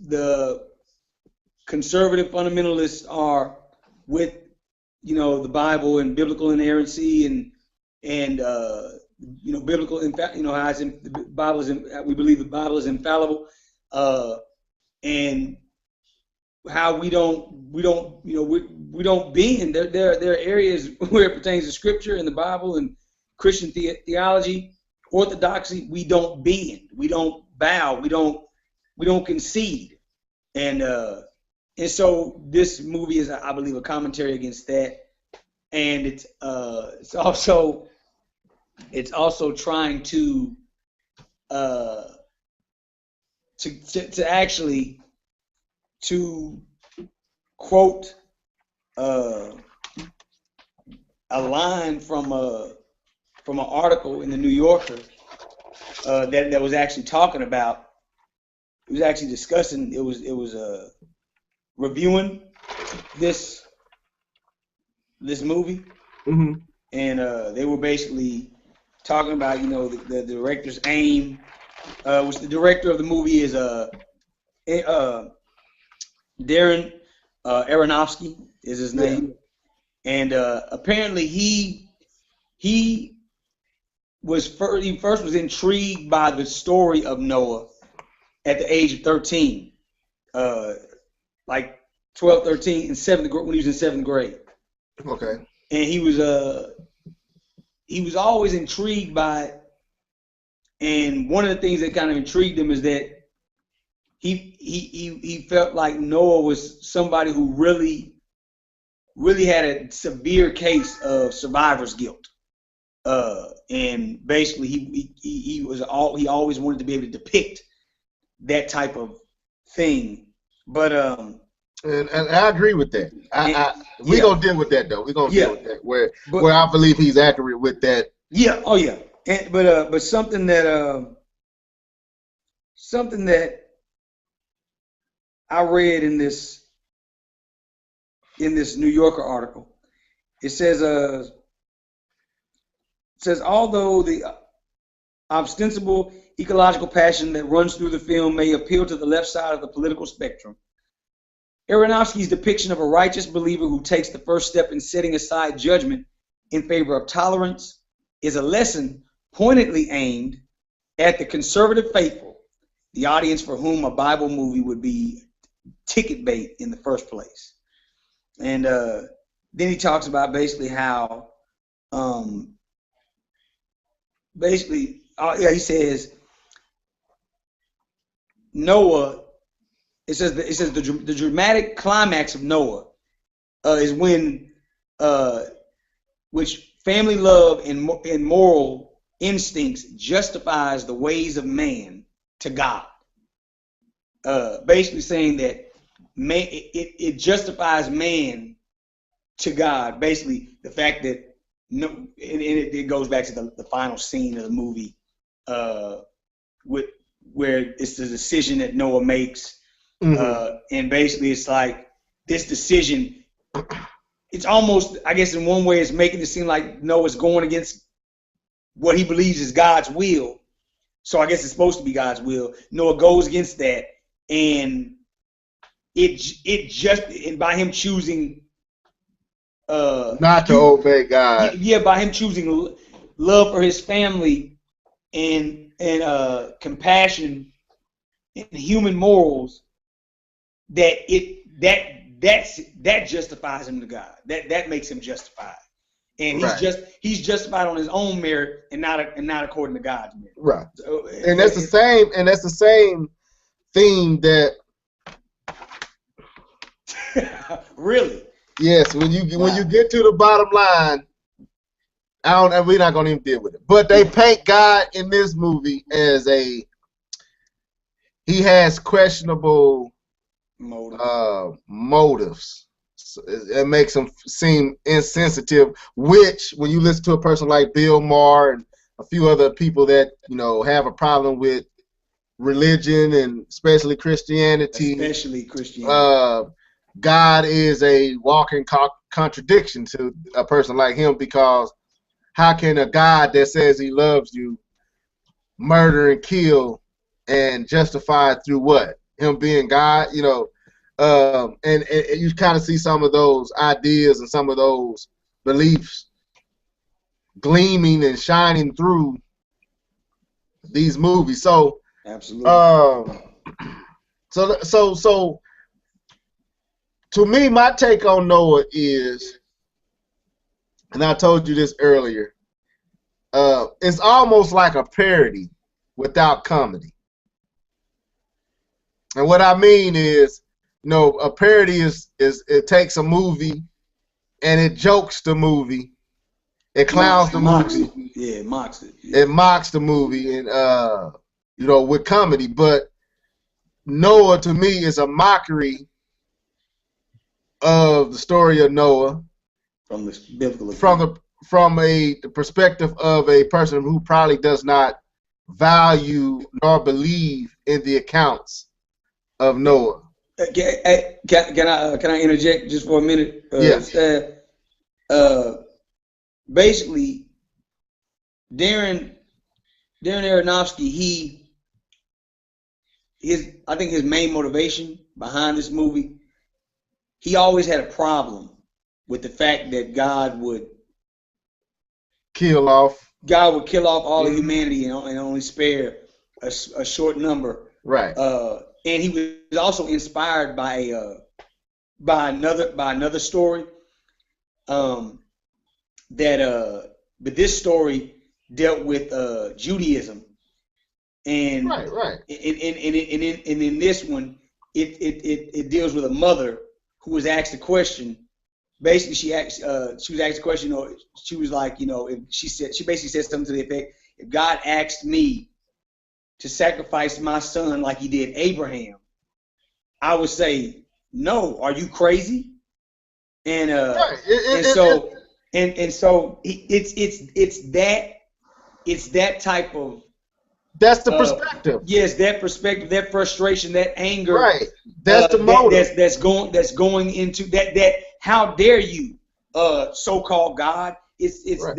the conservative fundamentalists are with, the Bible and biblical inerrancy and biblical, how it's in, the Bible is, we believe the Bible is infallible, and how we don't bend. There are areas where it pertains to Scripture and the Bible and Christian theology, orthodoxy. We don't bend. We don't bow. We don't concede. And so this movie is, I believe, a commentary against that. And it's also trying to actually to quote a line from an article in the New Yorker that was actually talking about. It was actually discussing. It was reviewing this movie, mm-hmm. and they were basically talking about the director's aim. Which the director of the movie is Darren Aronofsky is his name, and apparently he first was intrigued by the story of Noah at the age of 13, like 12, 13, in when he was in 7th grade. Okay. And he was always intrigued by it. And one of the things that kind of intrigued him is that he felt like Noah was somebody who really had a severe case of survivor's guilt, and basically he always wanted to be able to depict that type of thing. But and I agree with that. We're gonna deal with that though. We're gonna deal with that where I believe he's accurate with that. Yeah. Oh yeah. But something that I read in this New Yorker article, it says although the ostensible ecological passion that runs through the film may appeal to the left side of the political spectrum, Aronofsky's depiction of a righteous believer who takes the first step in setting aside judgment in favor of tolerance is a lesson pointedly aimed at the conservative faithful, the audience for whom a Bible movie would be ticket bait in the first place. And then he talks about basically how, he says Noah. It says the dramatic climax of Noah is when which family love and moral instincts justifies the ways of man to God. Basically saying that man, it justifies man to God. Basically, the fact that it goes back to the final scene of the movie, where it's the decision that Noah makes, and basically it's like this decision. It's almost, I guess, in one way, it's making it seem like Noah's going against what he believes is God's will. So I guess it's supposed to be God's will. Noah goes against that, and and by him choosing not to obey God. Yeah, by him choosing love for his family and compassion and human morals, that justifies him to God. That makes him justified, and he's justified on his own merit and not according to God's merit. Right. So, and that's the same thing that. Really. Yes. When you get to the bottom line, we're not gonna even deal with it. But they paint God in this movie as he has questionable motives. So it makes him seem insensitive, which when you listen to a person like Bill Maher and a few other people that have a problem with religion and especially Christianity, God is a walking contradiction to a person like him, because how can a God that says he loves you murder and kill and justify it through what? Him being God, and you kind of see some of those ideas and some of those beliefs gleaming and shining through these movies. So absolutely. So to me, my take on Noah is, and I told you this earlier, it's almost like a parody without comedy. And what I mean is, a parody is it takes a movie and it jokes the movie, it clowns the movie, it mocks it. It mocks the movie, and with comedy. But Noah to me is a mockery of the story of Noah from the biblical from the perspective of a person who probably does not value nor believe in the accounts of Noah. Can I interject just for a minute? Yes. Basically, Darren Aronofsky, I think his main motivation behind this movie, he always had a problem with the fact that God would kill off all of humanity and only spare a short number. Right. And he was also inspired by another story. But this story dealt with Judaism, and right. And in this one, it deals with a mother who was asked a question. Basically, she was asked a question, or she was like, she basically said something to the effect, if God asked me to sacrifice my son like he did Abraham, I would say, no, are you crazy? And so it's that type of, that's the perspective. Yes, that perspective, that frustration, that anger. Right. That's the motive. That's going into that. How dare you, so-called God? It's fueling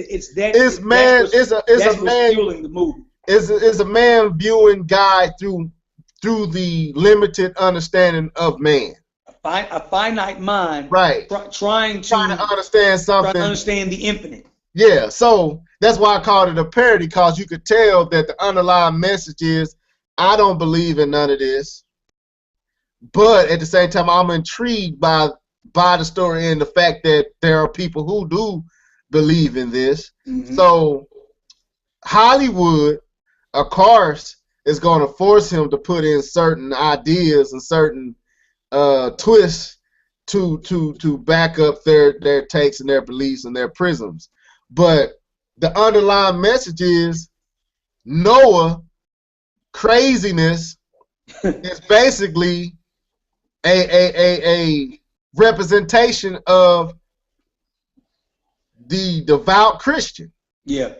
the movie. Is a man viewing God through the limited understanding of man. A finite mind. Right. Trying to understand something. Trying to understand the infinite. Yeah, so that's why I called it a parody, because you could tell that the underlying message is, I don't believe in none of this, but at the same time, I'm intrigued by the story and the fact that there are people who do believe in this. Mm-hmm. So Hollywood, of course, is going to force him to put in certain ideas and certain twists to back up their takes and their beliefs and their prisms. But the underlying message is Noah craziness is basically a representation of the devout Christian. Yeah.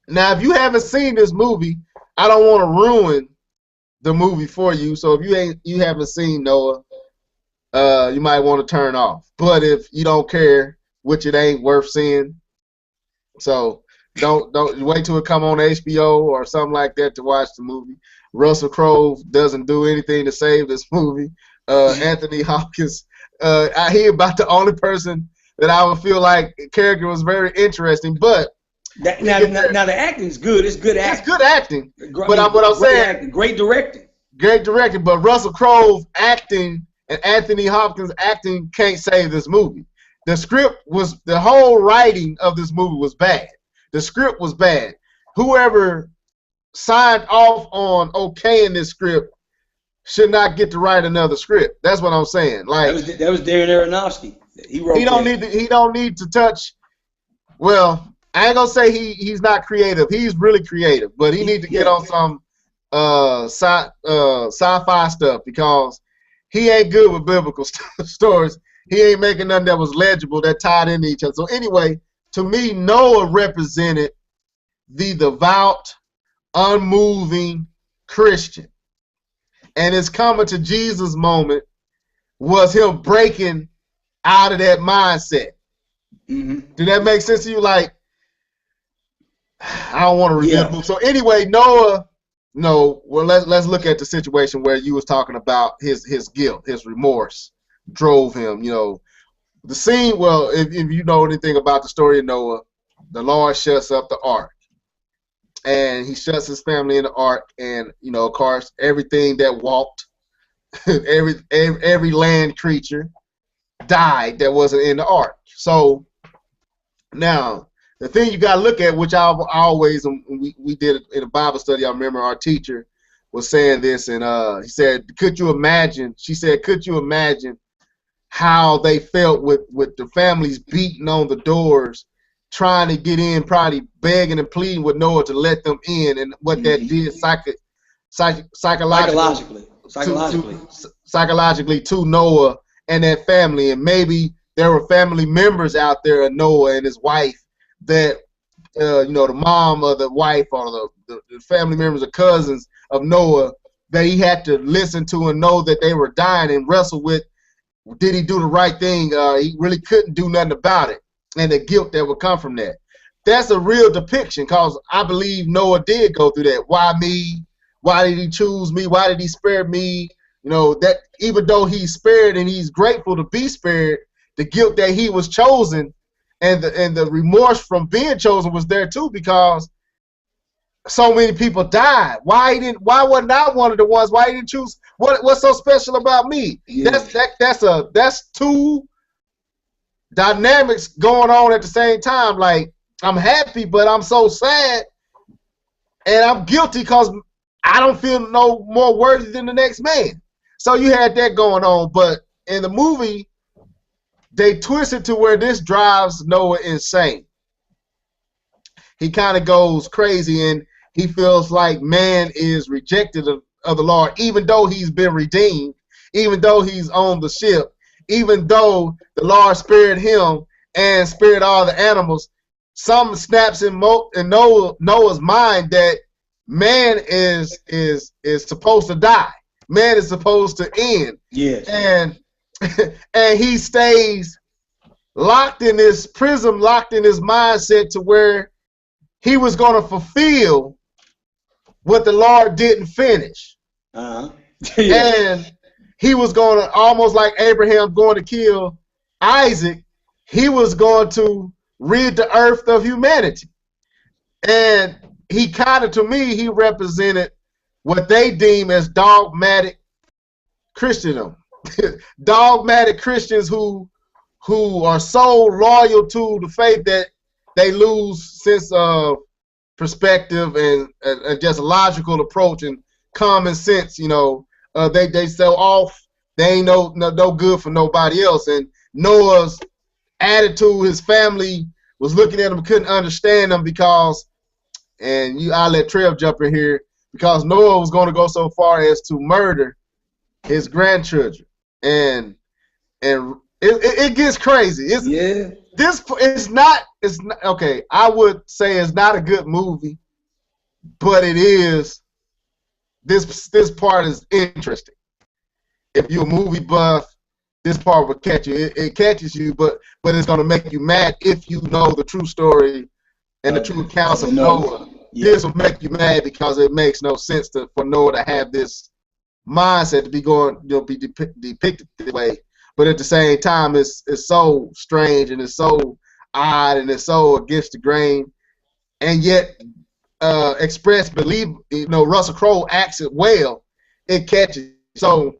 Now, if you haven't seen this movie, I don't want to ruin the movie for you. So if you haven't seen Noah, you might want to turn off. But if you don't care, which it ain't worth seeing, so don't wait till it come on HBO or something like that to watch the movie. Russell Crowe doesn't do anything to save this movie. Anthony Hopkins, he about the only person that I would feel like character was very interesting. But Now the acting's good. It's good acting. It's good acting. But what I'm great saying, acting, great directing. great directing. But Russell Crowe acting and Anthony Hopkins acting can't save this movie. The whole writing of this movie was bad. The script was bad. Whoever signed off on okaying this script should not get to write another script. That's what I'm saying. Like that was Darren Aronofsky. He wrote. He don't need to touch. Well, I ain't gonna say he's not creative. He's really creative, but he need to get on some sci-fi stuff because he ain't good with biblical stories. He ain't making nothing that was legible that tied into each other. So anyway, to me, Noah represented the devout, unmoving Christian. And his coming to Jesus moment was him breaking out of that mindset. Mm-hmm. Did that make sense to you? Like, I don't want to read that book. So anyway, Noah, well, let's look at the situation where you was talking about his guilt, his remorse drove him. The scene. Well, if you know anything about the story of Noah, the Lord shuts up the ark, and he shuts his family in the ark, and of course, everything that walked, every land creature died that wasn't in the ark. So now the thing you got to look at, which I always, we did it in a Bible study. I remember our teacher was saying this, and he said, "Could you imagine?" She said, "Could you imagine how they felt with the families beating on the doors, trying to get in, probably begging and pleading with Noah to let them in, and what that did psychologically to Noah and that family, and maybe there were family members out there of Noah and his wife that, the mom of the wife or the family members or cousins of Noah that he had to listen to and know that they were dying and wrestle with, did he do the right thing? He really couldn't do nothing about it, and the guilt that would come from that. That's a real depiction because I believe Noah did go through that. Why me? Why did he choose me? Why did he spare me? That even though he's spared and he's grateful to be spared, the guilt that he was chosen and the remorse from being chosen was there too because so many people died. Why wasn't I one of the ones? Why he didn't choose? What's so special about me? Yeah. That's two dynamics going on at the same time. Like, I'm happy, but I'm so sad, and I'm guilty because I don't feel no more worthy than the next man. So you had that going on, but in the movie, they twisted to where this drives Noah insane. He kind of goes crazy, and he feels like man is rejected of the Lord, even though he's been redeemed, even though he's on the ship, even though the Lord spared him and spared all the animals. Something snaps in Noah's mind that man is supposed to die. Man is supposed to end. Yes. And he stays locked in this prism, locked in his mindset to where he was going to fulfill what the Lord didn't finish. Yeah. And he was going to, almost like Abraham going to kill Isaac, he was going to rid the earth of humanity. And he kind of, to me, he represented what they deem as dogmatic Christendom. Dogmatic Christians who are so loyal to the faith that they lose sense of perspective and just a logical approach and common sense. They so off, they ain't no good for nobody else. And Noah's attitude, his family was looking at him, couldn't understand him because, and I'll let Trev jump in here, because Noah was going to go so far as to murder his grandchildren. And it gets crazy. It's not okay. I would say it's not a good movie, but it is. This part is interesting. If you're a movie buff, this part will catch you. It catches you, but it's going to make you mad if you know the true story and the true accounts of Noah. Yeah. This will make you mad because it makes no sense for Noah to have this mindset to be be depicted this way. But at the same time, it's so strange and it's so odd and it's so against the grain. and yet express believe. Russell Crowe acts it well. It catches. So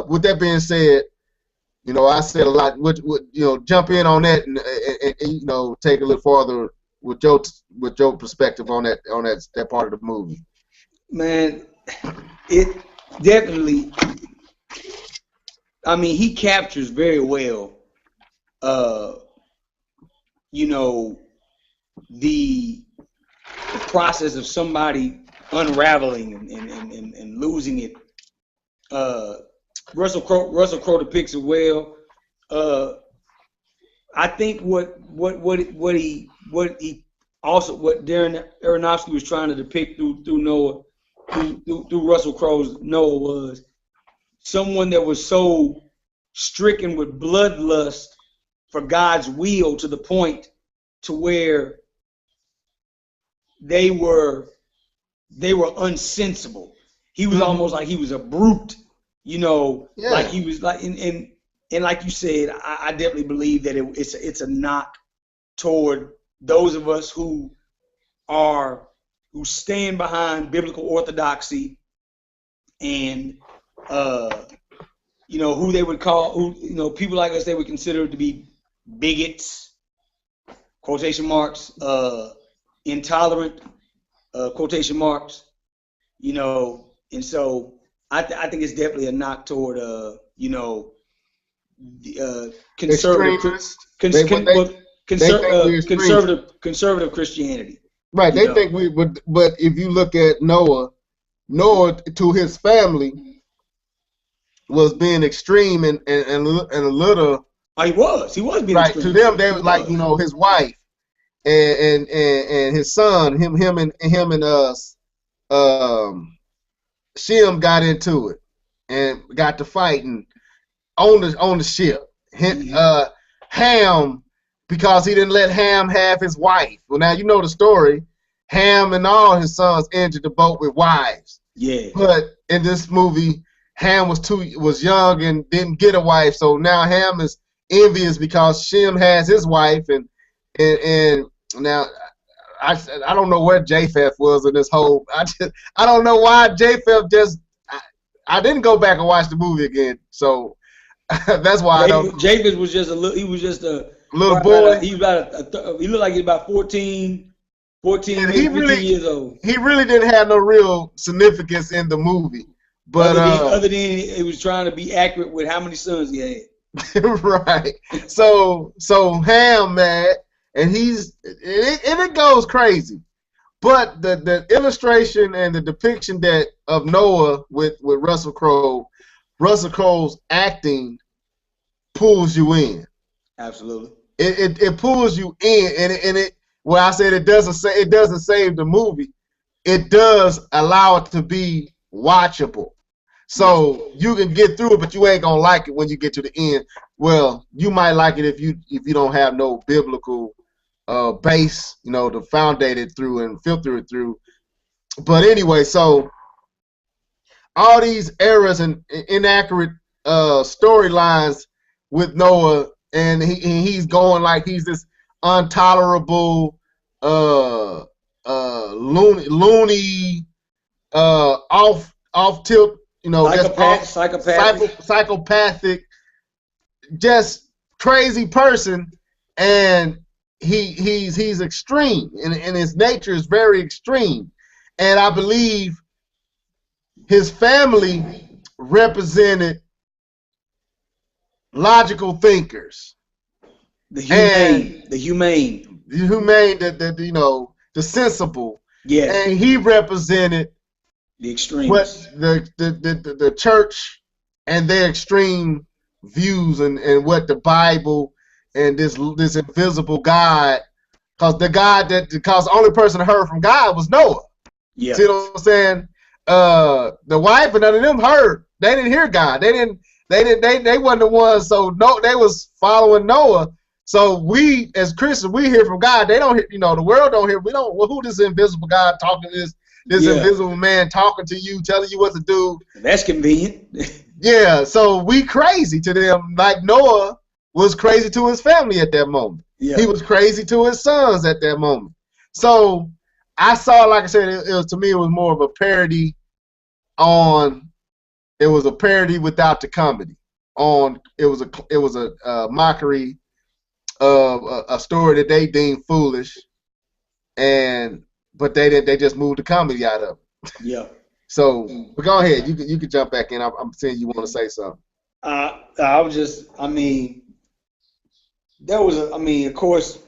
with that being said, I said a lot. Would jump in on that and take a little farther with your perspective on that part of the movie. Man, it definitely. I mean, he captures very well. The process of somebody unraveling and losing it. Russell Crowe depicts it well. I think what Darren Aronofsky was trying to depict through Noah, through Russell Crowe's Noah, was someone that was so stricken with bloodlust for God's will to the point to where they were unsensible. He was almost like he was a brute, like he was like, and like you said, I definitely believe that it's a knock toward those of us who stand behind biblical orthodoxy and who they would call people like us they would consider to be bigots, quotation marks, intolerant, quotation marks, and so I think it's definitely a knock toward conservative conservative Christianity. Right. They think we would, but if you look at Noah to his family was being extreme and a little. Oh, he was being right extreme. To them. They were like his wife and his son. Him and Shem got into it and got to fighting on the ship. Ham, because he didn't let Ham have his wife. Well, now you know the story. Ham and all his sons entered the boat with wives. Yeah. But in this movie, Ham was young and didn't get a wife, so now Ham is envious because Shem has his wife, and now I don't know where Japheth was in this whole. I don't know why Japheth just. I didn't go back and watch the movie again, so that's why I don't. Japheth was just a little. He was just a little boy. He looked like he was about 14, 15 years old. He really didn't have no real significance in the movie, but other than he was trying to be accurate with how many sons he had. Right. So Ham, man, and it goes crazy. But the illustration and the depiction of Noah with Russell Crowe's acting pulls you in. Absolutely. It pulls you in, and it. Well, I said it doesn't save the movie. It does allow it to be watchable. So you can get through it, but you ain't gonna like it when you get to the end. Well, you might like it if you don't have no biblical base, to foundate it through and filter it through. But anyway, so all these errors and inaccurate storylines with Noah, and he's going like he's this intolerable, loony, off tilt. Psychopathic, just crazy person, and he's extreme, and his nature is very extreme, and I believe his family represented logical thinkers, the humane, the sensible, yeah, and he represented the extremes. What the church and their extreme views and what the Bible and this invisible God, because the only person that heard from God was Noah. Yeah. See what I'm saying? The wife and none of them heard. They didn't hear God. They wasn't the ones. So no, they was following Noah. So we as Christians, we hear from God. They don't hear. The world don't hear. We don't. Well, who this invisible God talking to this invisible man talking to you, telling you what to do? That's convenient. Yeah, so we crazy to them, like Noah was crazy to his family at that moment. Yeah. He was crazy to his sons at that moment. So I saw, like I said, it was, to me, it was more of a parody on. It was a parody without the comedy. It was a mockery of a story that they deemed foolish, but they just moved the comedy out of it. Yeah. So, but go ahead. You can jump back in. I'm saying you want to say something. I was just, I mean, of course,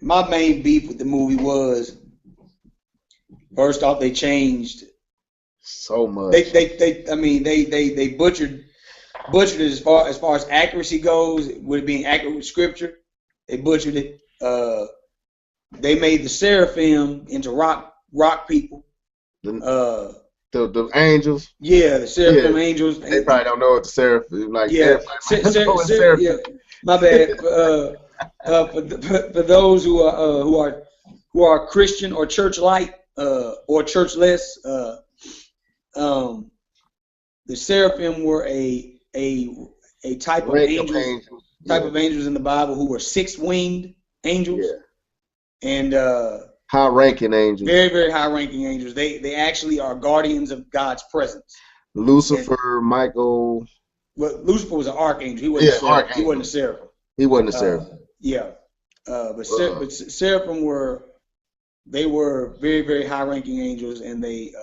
my main beef with the movie was, first off, they changed so much. They butchered it as far as accuracy goes, with it being accurate with scripture. They butchered it. They made the seraphim into rock people. The angels. Yeah, the seraphim angels. They probably don't know what the seraphim like. Yeah, yeah. My bad. For those who are Christian or church-like or churchless, the seraphim were a type of angels. Type of angels in the Bible who were six-winged angels, and high-ranking angels. Very, very high-ranking angels. They actually are guardians of God's presence. Lucifer, Michael. Well, Lucifer was an archangel. He wasn't. He wasn't a seraphim. He wasn't a seraphim. But seraphim were very, very high-ranking angels, and they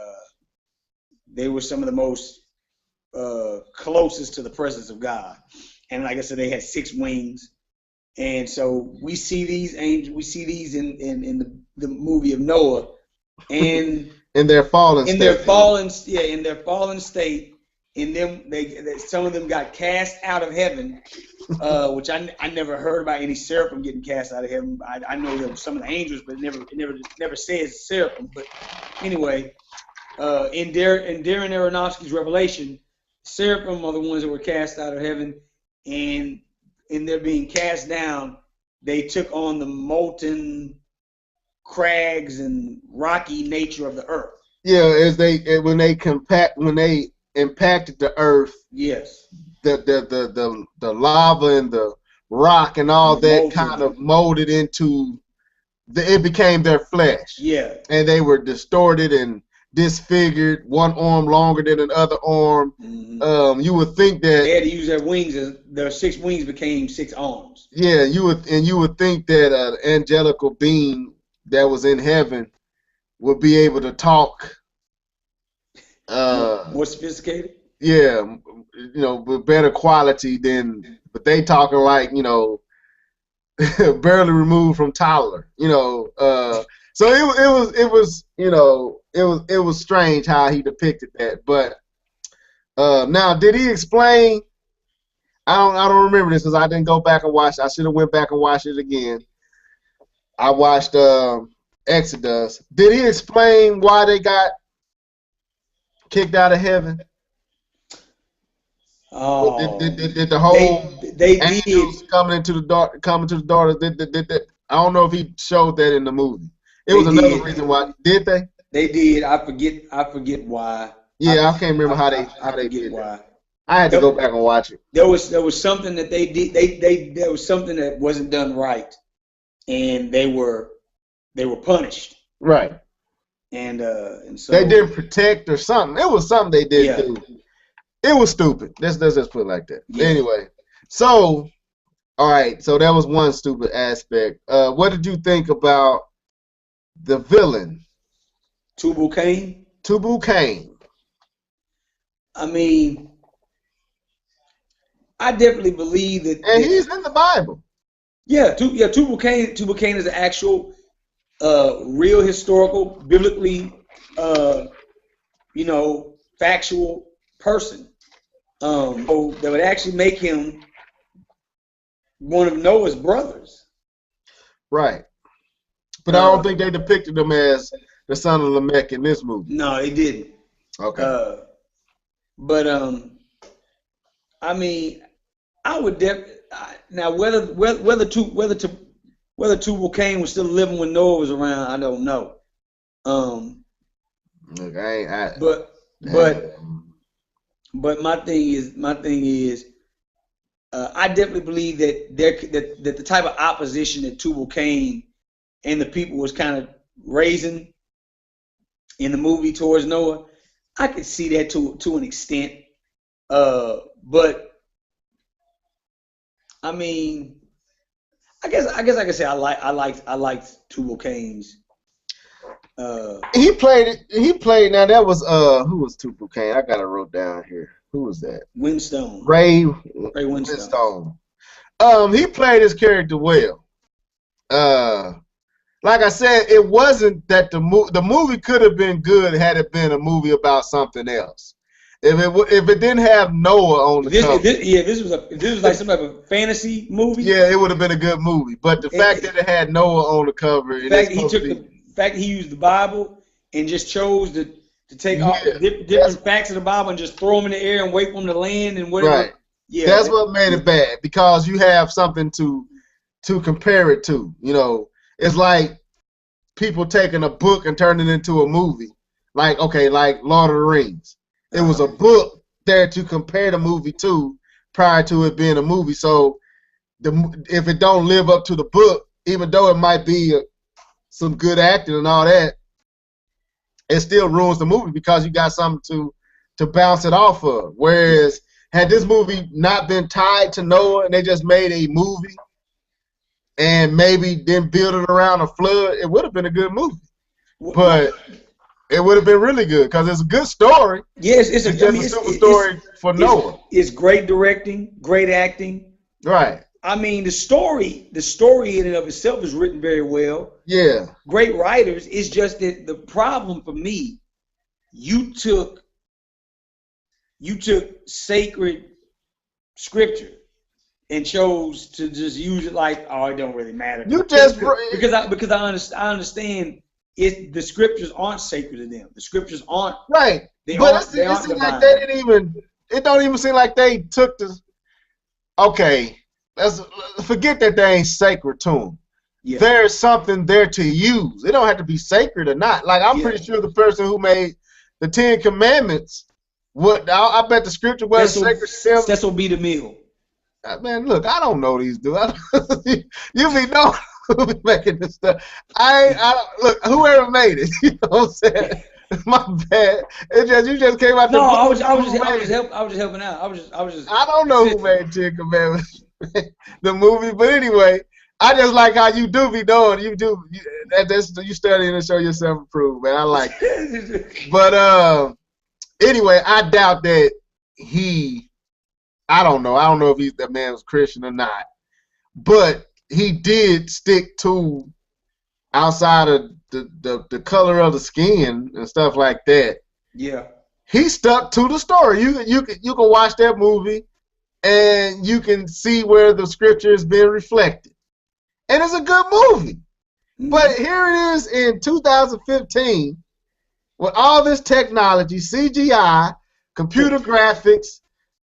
were some of the most closest to the presence of God. And like I said, they had 6 wings. And so we see these angels, we see these in the movie of Noah, and in their fallen state. In their fallen state, some of them got cast out of heaven, which I never heard about any seraphim getting cast out of heaven. I know there were some of the angels, but it never says seraphim. But anyway, in Darren Aronofsky's Revelation, seraphim are the ones that were cast out of heaven, and in their being cast down, they took on the molten crags and rocky nature of the earth. Yeah, when they impacted the earth. Yes. The lava and the rock and all that kind of molded into it became their flesh. Yeah. And they were distorted and disfigured, one arm longer than another arm. Mm-hmm. You would think that they had to use their wings. Their 6 wings became 6 arms. Yeah, you would think that an angelical being that was in heaven would be able to talk. More sophisticated. Yeah, with better quality but they talking like barely removed from toddler. So it was strange how he depicted that. But now, did he explain? I don't remember this because I didn't go back and watch. I should have went back and watched it again. I watched Exodus. Did he explain why they got kicked out of heaven? Oh, did the whole angels coming to the daughters? I don't know if he showed that in the movie. It was another reason why. Did they? They did. I forget why. Yeah, I can't remember how they did why. I had to go back and watch it. There was something that they did. There was something that wasn't done right, and they were punished. Right. And so they didn't protect or something. It was something they did do. It was stupid. Let's just put it like that. Yeah. Anyway, so all right. So that was one stupid aspect. What did you think about the villain? Tubal-Cain. Tubal-Cain. I mean, I definitely believe that. And he's in the Bible. Yeah, Tubal-Cain is an actual, real historical, biblically, factual person. That would actually make him one of Noah's brothers. Right. But I don't think they depicted him as the son of Lamech in this movie. No, they didn't. Okay. I mean, I would now whether Tubal-Cain was still living when Noah was around, I don't know. Look, but my thing is, I definitely believe that the type of opposition that Tubal-Cain and the people was kind of raising in the movie towards Noah. I could see that to an extent. But I mean, I guess I can say I liked Tubal Cain's. He played it. He played. Now that was who was Tubal Cain? I got it wrote down here. Who was that? Winstone. Ray Winstone. He played his character well. Like I said, it wasn't that the movie could have been good had it been a movie about something else. If it didn't have Noah on the cover, if this was like some type of fantasy movie. Yeah, it would have been a good movie. But the fact that it had Noah on the cover, the fact that he used the Bible and just chose to take all different facts of the Bible and just throw them in the air and wait for them to land and whatever. Right. Yeah, that's what made it bad, because you have something to compare it to. You know, it's like people taking a book and turning it into a movie. Like Lord of the Rings. It was a book there to compare the movie to prior to it being a movie. So if it don't live up to the book, even though it might be some good acting and all that, it still ruins the movie because you got something to bounce it off of. Whereas had this movie not been tied to Noah and they just made a movie and maybe then build it around a flood, it would have been a good movie. But it would have been really good because it's a good story. Yes, it's just a super story for Noah. It's great directing, great acting. Right. I mean, the story in and of itself is written very well. Yeah. Great writers. It's just that the problem for me, you took sacred scripture and chose to just use it like, oh, it don't really matter. Because I understand. The scriptures aren't sacred to them. The scriptures aren't right. It seems like they didn't even. It don't even seem like they took the. Okay, let's forget that they ain't sacred to them. Yeah. There's something there to use. It don't have to be sacred or not. Like I'm pretty sure the person who made the 10 Commandments, I bet the scripture was sacred to them. That's what be the meal. Man, look, I don't know these dudes. You be knowing. Making this stuff. Look, whoever made it, you know what I'm saying? My bad. You just came out. No, I was just helping out. I was just. I don't know who made 10 Commandments, the movie, but anyway, I just like how you do be knowing. You studying and show yourself approved, man. I like it. But anyway, I doubt that I don't know. I don't know if that man was Christian or not, but he did stick to, outside of the color of the skin and stuff like that. Yeah. He stuck to the story. You can watch that movie and you can see where the scripture is being reflected. And it's a good movie. Mm-hmm. But here it is in 2015 with all this technology, CGI, computer graphics.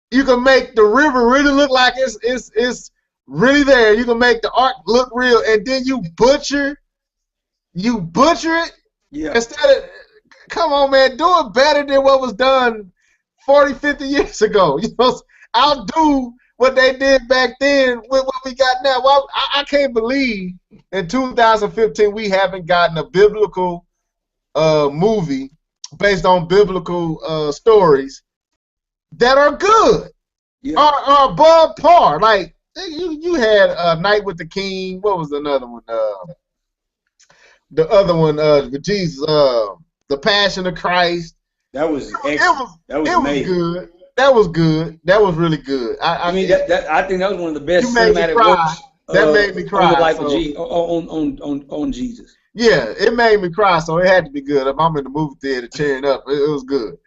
You can make the river really look like it's really there. You can make the art look real, and then you butcher it. Yeah. Instead of, come on, man, do it better than what was done 40, 50 years ago. You know, outdo what they did back then with what we got now. Well, I can't believe in 2015 we haven't gotten a biblical movie based on biblical stories that are good, are above par. Like, you had Night with the King. What was another one? The other one with Jesus, The Passion of Christ. That was excellent. That was amazing. Good. That was good. That was really good. I think that was one of the best cinematic works. That made me cry. On the life of Jesus, on Jesus. Yeah, it made me cry, so it had to be good. If I'm in the movie theater cheering up, it was good.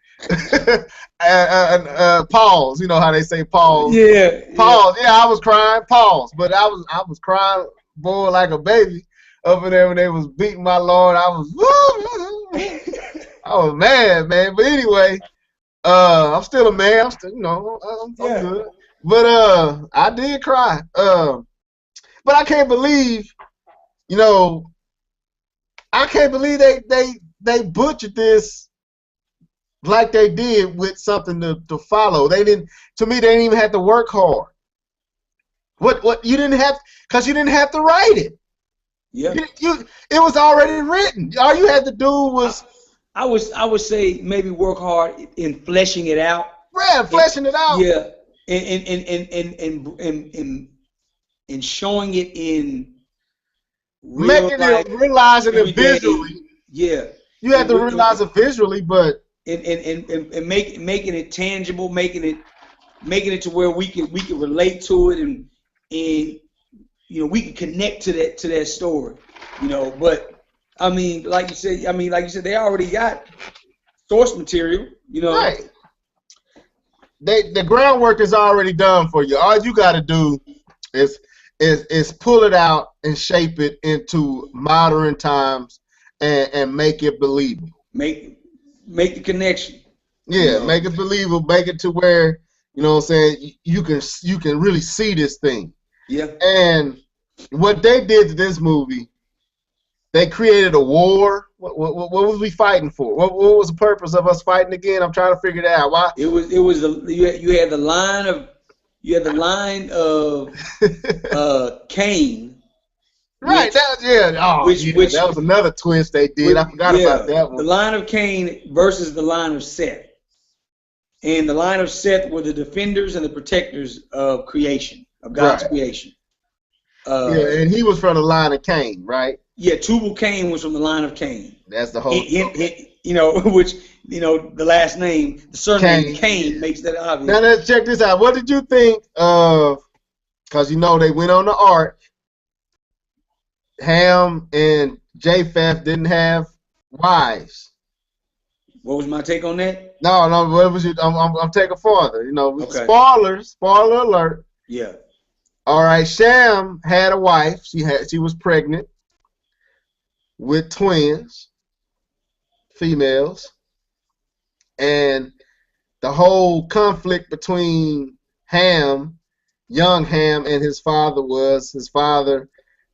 Pause. You know how they say pause. Yeah. Pause. Yeah, I was crying. Pause. But I was crying, boy, like a baby over there when they was beating my Lord. I was mad, man. But anyway, I'm still a man. I'm still, I'm good. But I did cry. But I can't believe, I can't believe they butchered this like they did with something to follow. They didn't even have to work hard. What you didn't have, because you didn't have to write it. Yeah. It was already written. All you had to do was I would say maybe work hard in fleshing it out. fleshing it out. Yeah, and showing it in real Making life, it, realizing it everyday. visually. Yeah. You have to realize it visually, but and making it tangible, making it to where we can relate to it, and we can connect to that story, But I mean, like you said, they already got source material, Right. The groundwork is already done for you. All you got to do is pull it out and shape it into modern times and make it believable. Make the connection. Yeah, make it believable. Make it to where what I'm saying, you can really see this thing. Yeah. And what they did to this movie, they created a war. What was we fighting for? What was the purpose of us fighting again? I'm trying to figure that out. Why? You had the line of Cain. Right. That was another twist they did. I forgot about that one. The line of Cain versus the line of Seth. And the line of Seth were the defenders and the protectors of creation, of God's creation. And he was from the line of Cain, right? Yeah, Tubal-Cain was from the line of Cain. That's the whole. Which the last name, the surname Cain makes that obvious. Now let's check this out. What did you think of? Because they went on the ark. Ham and Japheth didn't have wives. What was my take on that? No. What was it? I'm taking farther. Okay. Spoiler alert. Yeah. All right. Shem had a wife. She was pregnant with twins, females, and the whole conflict between young Ham, and his father was his father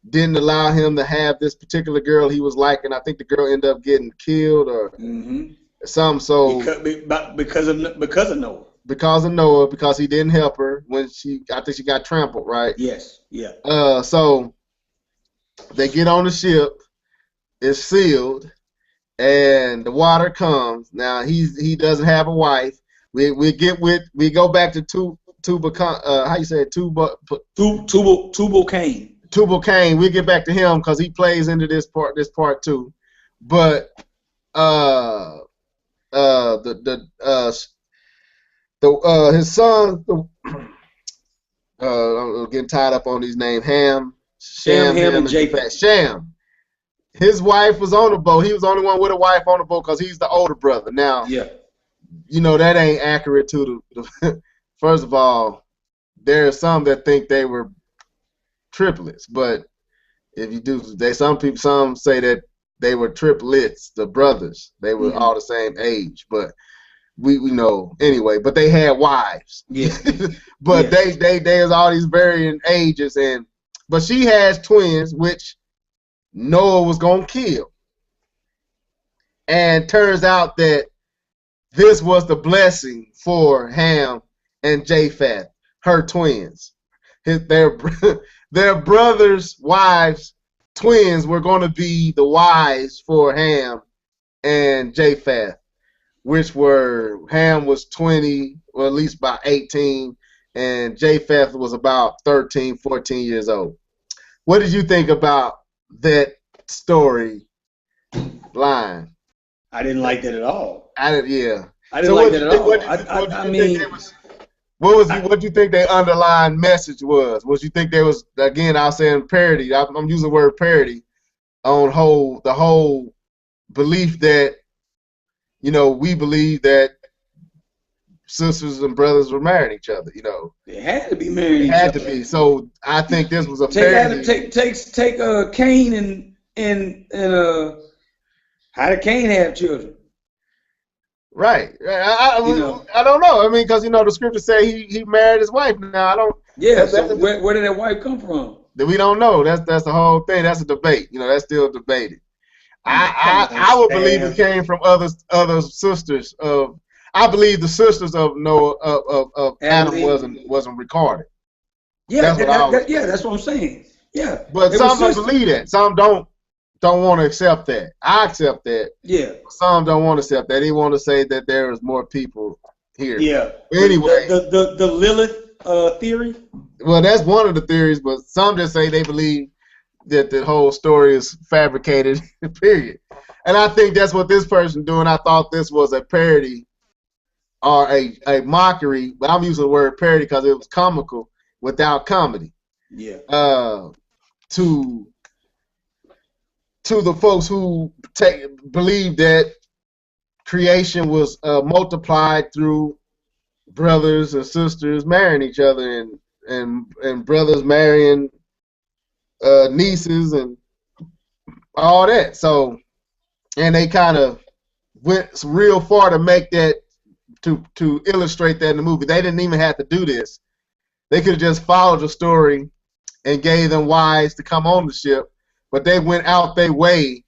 didn't allow him to have this particular girl he was liking. I think the girl ended up getting killed or something. So because of Noah. Because of Noah, because he didn't help her when I think she got trampled, right? Yes. Yeah. So they get on the ship. It's sealed, and the water comes. Now he doesn't have a wife. We go back to Tubal-Cain. Tubal-Cain. We get back to him because he plays into this part too. But his son, I'm getting tied up on these names. Ham, and Japheth. Shem. His wife was on the boat. He was the only one with a wife on the boat because he's the older brother. Now, that ain't accurate to the. First of all, there are some that think they were triplets, but if you do, some say that they were triplets, the brothers. They were all the same age, but we know anyway. But they had wives. Yeah. But there's all these varying ages, but she has twins, which Noah was gonna kill. And turns out that this was the blessing for Ham and Japheth, her twins. Their brothers' wives, twins, were going to be the wives for Ham and Japheth, which were Ham was 20, or at least about 18, and Japheth was about 13, 14 years old. What did you think about that story line? I didn't like that at all. I didn't like that at all. What do you think their underlying message was? What you think there was? Again, I was saying parody. I'm using the word parody on the whole belief that we believe that sisters and brothers were marrying each other. They had to be married. It had to be. So I think this was a parody. Take Cain and how did Cain have children? Right. I don't know. I mean, because the scriptures say he married his wife. Now I don't. Yeah. Where did that wife come from? We don't know. That's the whole thing. That's a debate. That's still debated. I would believe it came from other sisters of. I believe the sisters of Noah of Adam wasn't recorded. Yeah. That's what I'm saying. Yeah. But They were some don't sisters. believe that. Some don't want to accept that. I accept that. Yeah. Some don't want to accept that. They want to say that there is more people here. Yeah. But anyway, The Lilith theory. well, that's one of the theories, but some just say they believe that the whole story is fabricated, period. And I think that's what this person doing. I thought this was a parody or a mockery, but I'm using the word parody because it was comical without comedy. Yeah. To the folks who believe that creation was multiplied through brothers and sisters marrying each other and brothers marrying nieces and all that. So, and they kind of went real far to make that to illustrate that in the movie. They didn't even have to do this. They could have just followed the story and gave them wives to come on the ship, but they went out their way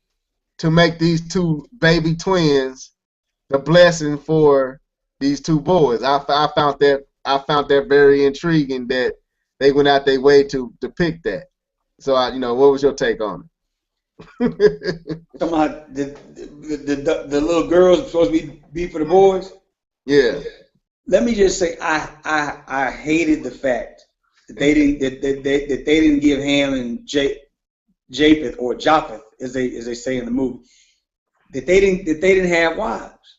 to make these two baby twins the blessing for these two boys. I found that very intriguing that they went out their way to depict that. So, what was your take on it? Talking about the little girls supposed to be for the boys. Yeah. Let me just say, I hated the fact that they didn't give Ham and Japheth or Japheth as they say in the movie, that they didn't have wives.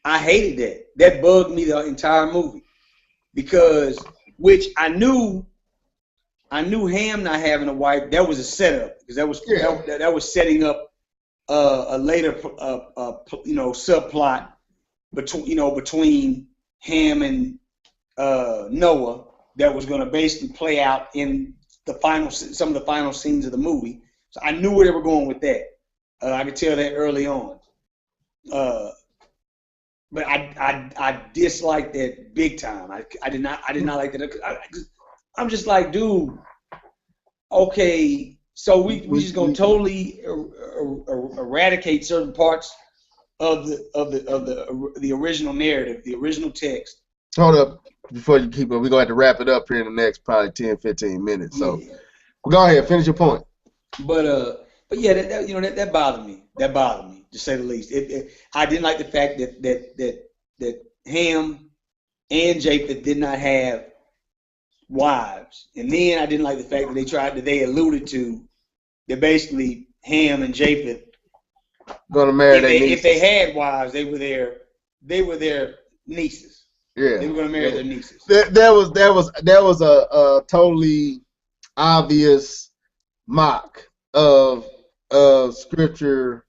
I hated that. That bugged me the entire movie because I knew Ham not having a wife. That was a setup because that was setting up a later subplot between Ham and Noah that was going to basically play out in some of the final scenes of the movie. So I knew where they were going with that. I could tell that early on. But I disliked that big time. I did not like that. I'm just like, dude. Okay, so we just gonna totally eradicate certain parts of the original narrative, the original text. Hold up before you keep it. We're gonna have to wrap it up here in the next probably 10, 15 minutes. So go ahead, finish your point. But yeah, that bothered me. That bothered me, to say the least. I didn't like the fact that Ham and Japheth did not have wives, and then I didn't like the fact that they alluded to that basically Ham and Japheth gonna marry their nieces. If they had wives, they were their nieces. Yeah, they were gonna marry their nieces. There was a totally obvious mock of scripture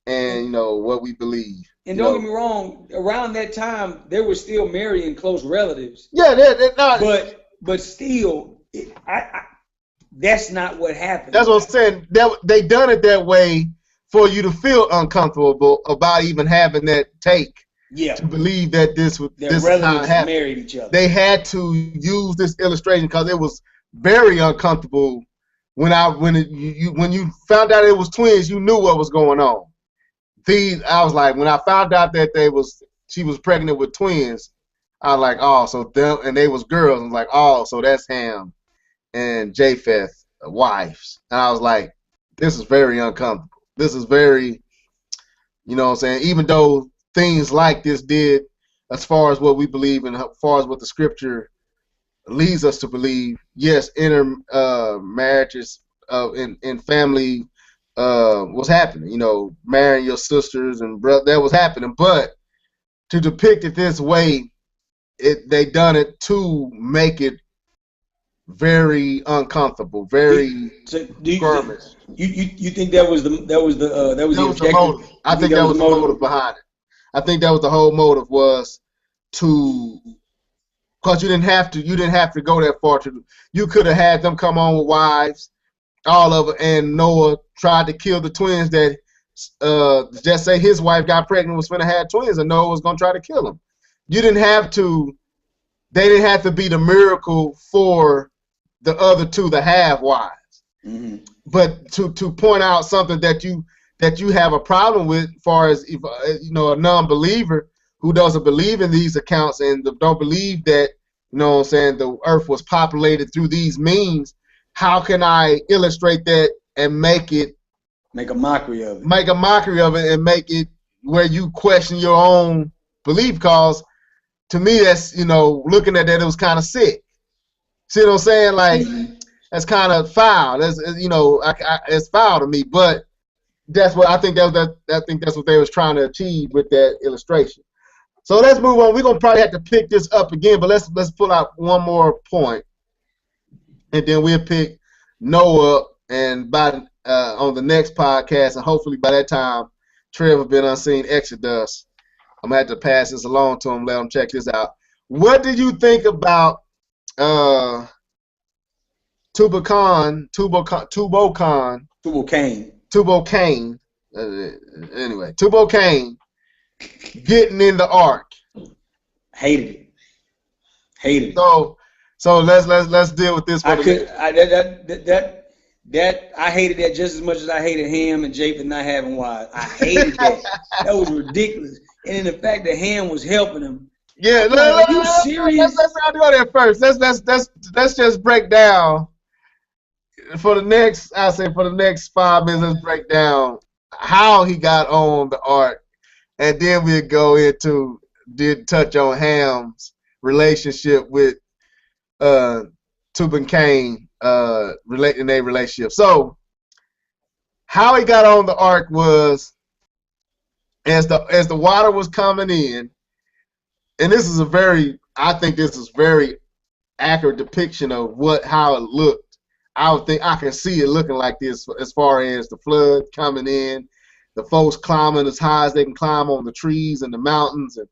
and what we believe. And don't get me wrong, around that time they were still marrying close relatives. Yeah, they're not. But still, that's not what happened. That's what I'm saying. They done it that way for you to feel uncomfortable about even having that take. Yeah. To believe that this relatives married each other. They had to use this illustration because it was very uncomfortable when you found out it was twins. You knew what was going on. I was like, when I found out that she was pregnant with twins, I was like, oh, so them, and they was girls. I was like, oh, so that's Ham and Japheth wives. And I was like, this is very uncomfortable. This is very, what I'm saying? Even though things like this did, as far as what we believe and as far as what the scripture leads us to believe, yes, marriages in family was happening. Marrying your sisters and brother, that was happening. But to depict it this way, they done it to make it very uncomfortable, very skirmish. You think that was the motive? I think that was the motive behind it. I think that was the whole motive, was because you didn't have to go that far. You could have had them come on with wives, all of it, and Noah tried to kill the twins that just say his wife got pregnant, was going to have twins, and Noah was going to try to kill them. They didn't have to be the miracle for the other two to have wives. Mm-hmm. But to point out something that you have a problem with, as far as a non-believer who doesn't believe in these accounts and don't believe that the earth was populated through these means, how can I illustrate that and make a mockery of it. Make a mockery of it and make it where you question your own belief. Cause to me, that's, looking at that, it was kind of sick. See what I'm saying? Like, that's kind of foul. That's, it's foul to me. But that's what I think that's what they was trying to achieve with that illustration. So let's move on. We're gonna probably have to pick this up again, but let's pull out one more point, and then we'll pick Noah and on the next podcast, and hopefully by that time, Trevor been unseen Exodus. I'm gonna have to pass this along to him, let him check this out. What did you think about Tubal Cain? Anyway, Tubal Cain getting in the ark. Hated it. So let's deal with this. I hated that just as much as I hated Ham and Japheth not having wives. I hated that. That was ridiculous. And then the fact that Ham was helping him. Yeah, are you serious? Let's not go there first. Let's just break down for the next 5 minutes. Let's break down how he got on the ark, and then we'll go into touch on Ham's relationship with Tubal Cain, relating their relationship. So how he got on the ark was as the water was coming in, and I think this is very accurate depiction of how it looked. I would think I can see it looking like this as far as the flood coming in, the folks climbing as high as they can climb on the trees and the mountains and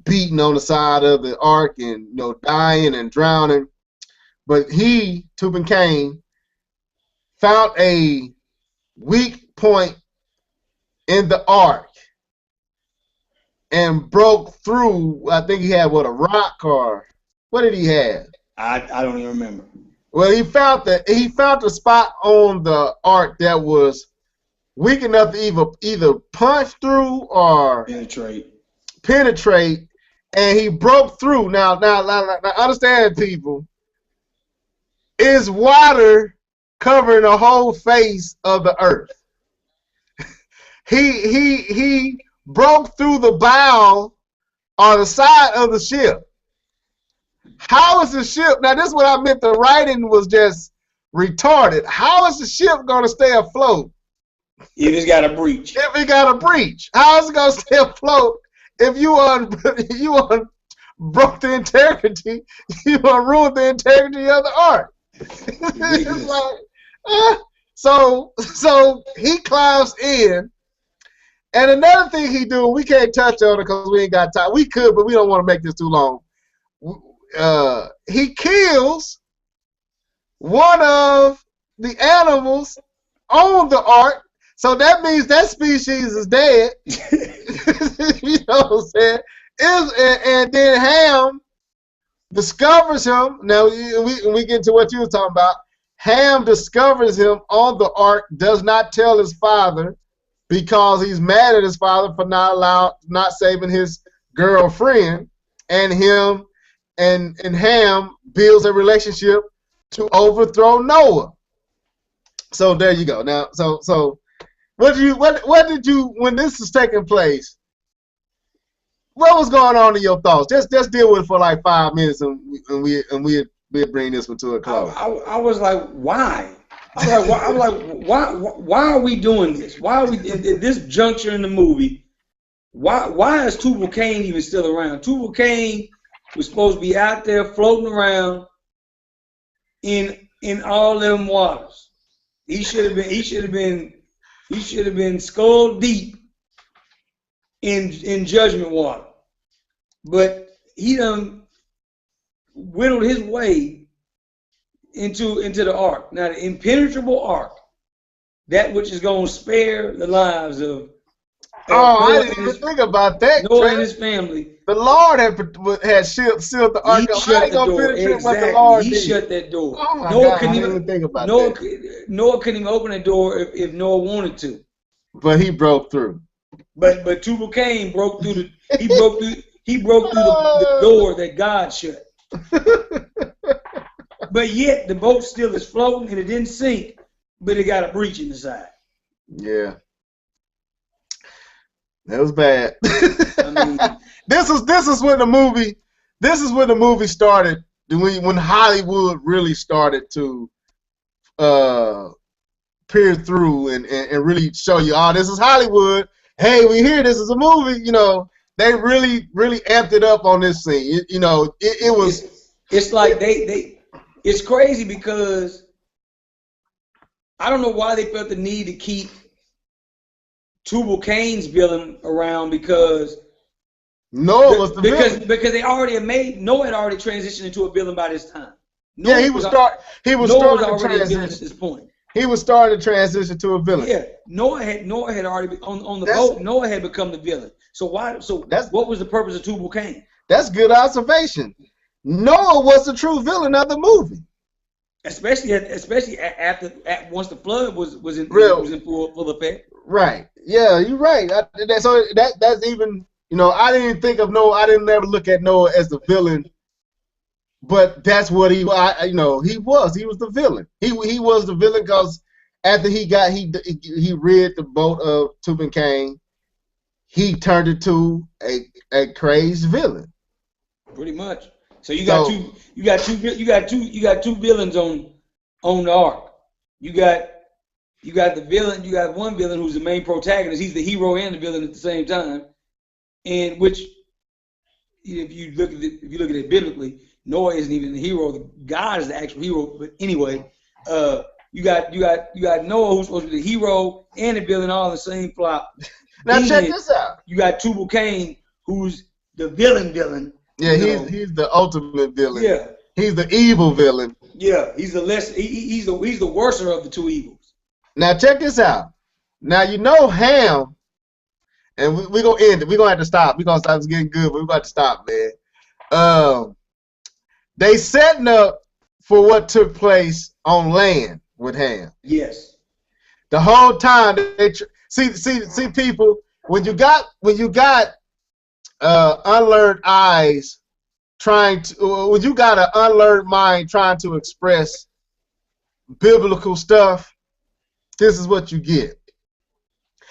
beating on the side of the ark and dying and drowning. But Tubal Cain, found a weak point in the ark and broke through. I think he had a rock, or what did he have? I don't even remember. Well, he found the spot on the ark that was weak enough to either punch through or penetrate, and he broke through. Now understand, people, is water covering the whole face of the earth. He broke through the bow or the side of the ship. How is the ship? Now, this is what I meant. The writing was just retarded. How is the ship going to stay afloat? If it's got a breach. If it got a breach, how is it going to stay afloat if you broke the integrity? You ruined the integrity of the ark. It's like, so he climbs in, and another thing he do, we can't touch on it because we ain't got time. We could, but we don't want to make this too long. He kills one of the animals on the ark, so that means that species is dead. You know what I'm saying? And then Ham discovers him. Now we get to what you were talking about. Ham discovers him on the ark, does not tell his father because he's mad at his father for not saving his girlfriend, and him and Ham builds a relationship to overthrow Noah. So there you go. Now, so what did you when this is taking place? What was going on in your thoughts? Just deal with it for like 5 minutes, and we'll bring this one to a close. I was like, why? I was like, why are we doing this? Why are we at this juncture in the movie? Why is Tubal Cain even still around? Tubal Cain was supposed to be out there floating around in all them waters. He should have been skull deep in judgment water. But he done whittled his way into the ark. Now the impenetrable ark, that which is going to spare the lives of I didn't even think about that. Noah and his family. The Lord had sealed the ark. He shut the door. Exactly. He shut that door. Oh my God, I didn't even think about that. Noah couldn't even open the door if Noah wanted to. But he broke through. But Tubal Cain broke through the door that God shut. but yet the boat still is floating and it didn't sink, but it got a breach in the side. Yeah. That was bad. I mean, this is when the movie started. When Hollywood really started to peer through and really show you, oh, this is Hollywood. Hey, we hear this is a movie. You know, they really amped it up on this scene. It was. It's like it's crazy because I don't know why they felt the need to keep Tubal-Cain's villain around because Noah was the villain. Because they already had made Noah had already transitioned into a villain by this time. Noah he was starting to transition at this point. He was starting to transition to a villain. Yeah, Noah had already been on the boat. Noah had become the villain. So what was the purpose of Tubal-Cain? That's good observation. Noah was the true villain of the movie. Especially after once the flood was in full effect. Right. Yeah, you're right. That's even, I didn't think of Noah. I didn't ever look at Noah as the villain, but that's what he was. He was the villain. He was the villain because after he rid the boat of Tubal-Cain, he turned into a crazed villain. Pretty much. So you got two villains on the ark. You got the villain. You got one villain who's the main protagonist. He's the hero and the villain at the same time. And which, if you look at it biblically, Noah isn't even the hero. God is the actual hero. But anyway, you got Noah who's supposed to be the hero and the villain all in the same plot. Now check this out. You got Tubal-Cain who's the villain. Yeah, he's the ultimate villain. Yeah, he's the evil villain. Yeah, he's the worser of the two evils. Now check this out. Now Ham, and we're gonna end it. We're gonna have to stop. We're gonna stop. It's getting good, but we're about to stop, man. They setting up for what took place on land with Ham. Yes. The whole time they see people when you got unlearned eyes when you got an unlearned mind trying to express biblical stuff, this is what you get.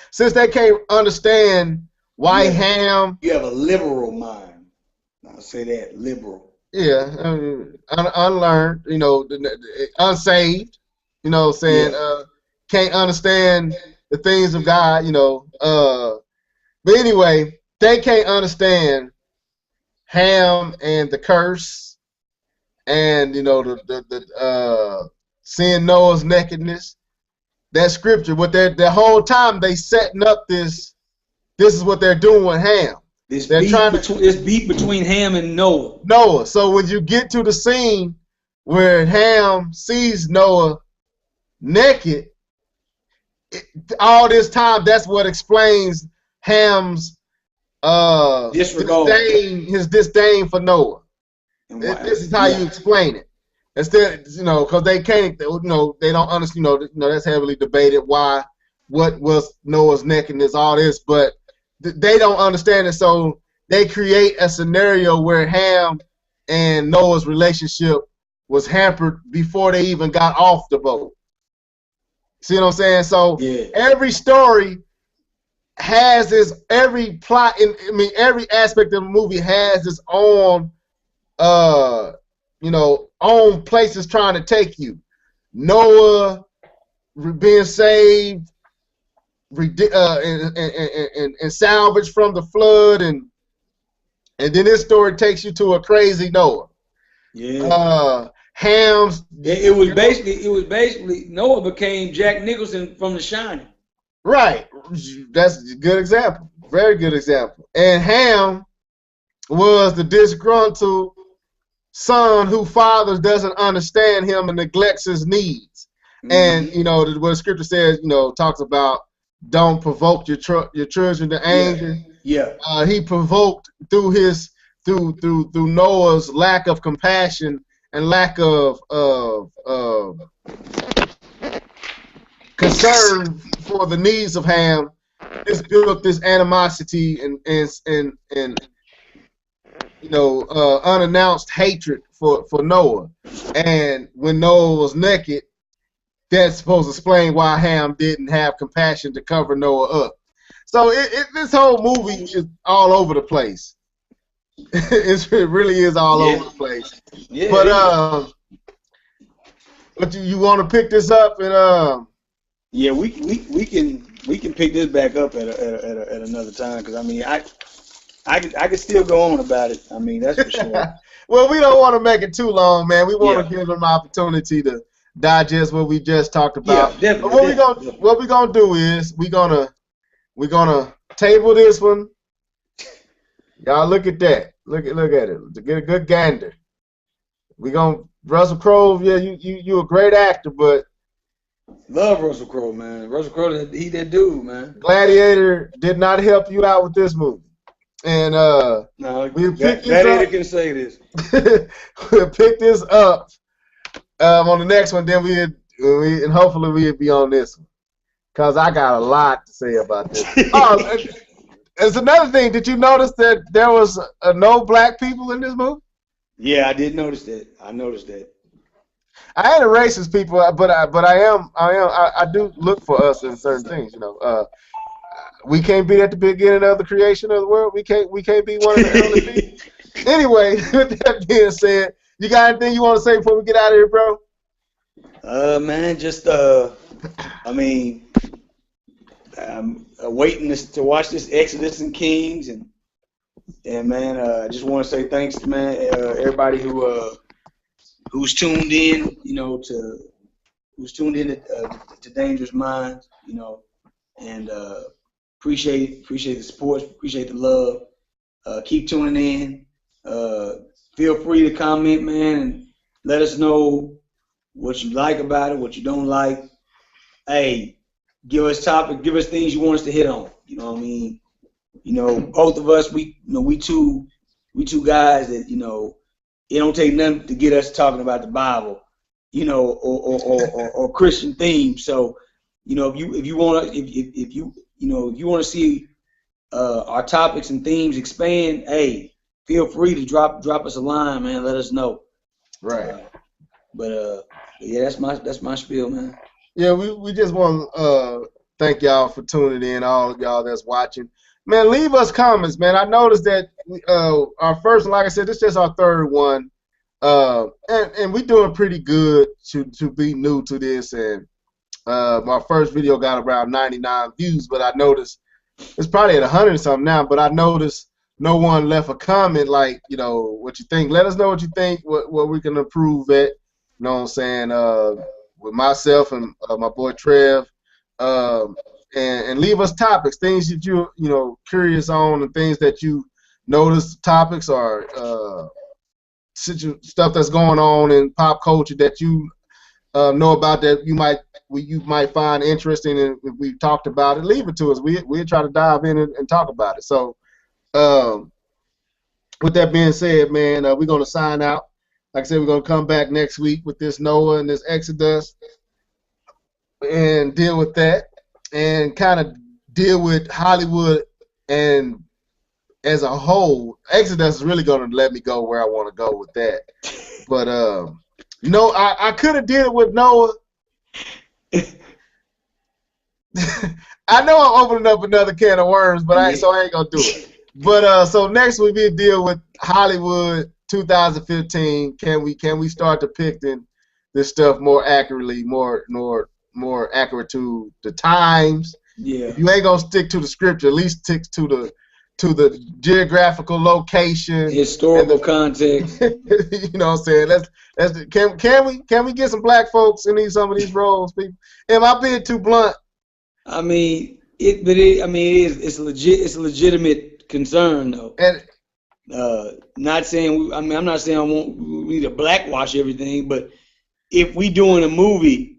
Since they can't understand why Ham, you have a liberal mind. I'll say that, liberal. Yeah, unlearned, unsaved, can't understand the things of God, but anyway, they can't understand Ham and the curse, and the seeing Noah's nakedness. That scripture, the whole time they setting up this is what they're doing with Ham. This beat between Ham and Noah. Noah. So when you get to the scene where Ham sees Noah naked, all this time, that's what explains Ham's disdain for Noah. This is how you explain it. Instead, because they can't, they don't understand, that's heavily debated what was Noah's nakedness, all this, but they don't understand it, so they create a scenario where Ham and Noah's relationship was hampered before they even got off the boat. See what I'm saying? So every story has every plot, every aspect of the movie has its own, own places trying to take you. Noah being saved, and salvaged from the flood, and then this story takes you to a crazy Noah. Yeah. Ham's. It was basically Noah became Jack Nicholson from The Shining. Right. That's a good example. Very good example. And Ham was the disgruntled son whose father doesn't understand him and neglects his needs. Mm-hmm. And what the scripture says, talks about don't provoke your children to anger. Yeah. He provoked through Noah's lack of compassion and lack of concern for the needs of Ham. This built this animosity and unannounced hatred for Noah, and when Noah was naked, that's supposed to explain why Ham didn't have compassion to cover Noah up. So this whole movie is all over the place. It really is all over the place. Yeah. But you want to pick this up and Yeah, we can pick this back up at another time, because I mean I could still go on about it. I mean, that's for sure. Well, we don't want to make it too long, man. We want to give them an opportunity to digest what we just talked about. Yeah, definitely. But what we gonna do is we're gonna table this one. Y'all look at that. Look at it. To get a good gander. Russell Crowe. Yeah, you a great actor, but love Russell Crowe, man. Russell Crowe, he that dude, man. Gladiator did not help you out with this movie. And no, Gladiator can say this. We'll pick this up on the next one. Then and hopefully we'll be on this one, cause I got a lot to say about this. Oh, there's another thing. Did you notice that there was no black people in this movie? Yeah, I did notice that. I noticed that. I ain't a racist people, but I do look for us in certain things. We can't be at the beginning of the creation of the world. We can't be one of the early people. Anyway, with that being said, you got anything you want to say before we get out of here, bro? Man, just I mean, I'm waiting to watch this Exodus and Kings, and man, I just want to say thanks to everybody who's tuned in, to Dangerous Minds, and appreciate the support, appreciate the love. Keep tuning in. Feel free to comment, man, and let us know what you like about it, what you don't like. Hey, give us things you want us to hit on. You know what I mean? Both of us, we two guys that, it don't take nothing to get us talking about the Bible, or Christian themes. So, if you want to see our topics and themes expand, hey, feel free to drop us a line, man. Let us know. Right. Yeah, that's my spiel, man. Yeah, we just want to thank y'all for tuning in, all of y'all that's watching. Man, leave us comments, man. I noticed that our first, like I said, this is just our third one, and we doing pretty good to be new to this. And my first video got around 99 views, but I noticed it's probably at 100 and something now. But I noticed no one left a comment like, what you think. Let us know what you think, what we can improve at. You know what I'm saying? With myself and my boy Trev. And leave us topics, things that you're curious on, and things that you notice, topics or stuff that's going on in pop culture that you know about, that you might find interesting, and if we talked about it, leave it to us. We'll try to dive in and talk about it. So with that being said, man, we're going to sign out. Like I said, we're going to come back next week with this Noah and this Exodus and deal with that, and kind of deal with Hollywood and as a whole. Exodus is really going to let me go where I want to go with that. But, I could have did it with Noah. I know I'm opening up another can of worms, but I ain't going to do it. But so next week we'll deal with Hollywood 2015. Can we start depicting this stuff more accurately, more accurate to the times? Yeah. If you ain't gonna stick to the scripture, at least stick to the geographical location, historical context. You know what I'm saying? Can we get some black folks in some of these roles, people? Am I being too blunt? I mean, it's a legitimate concern though. And not saying I'm not saying we need to blackwash everything, but if we doing a movie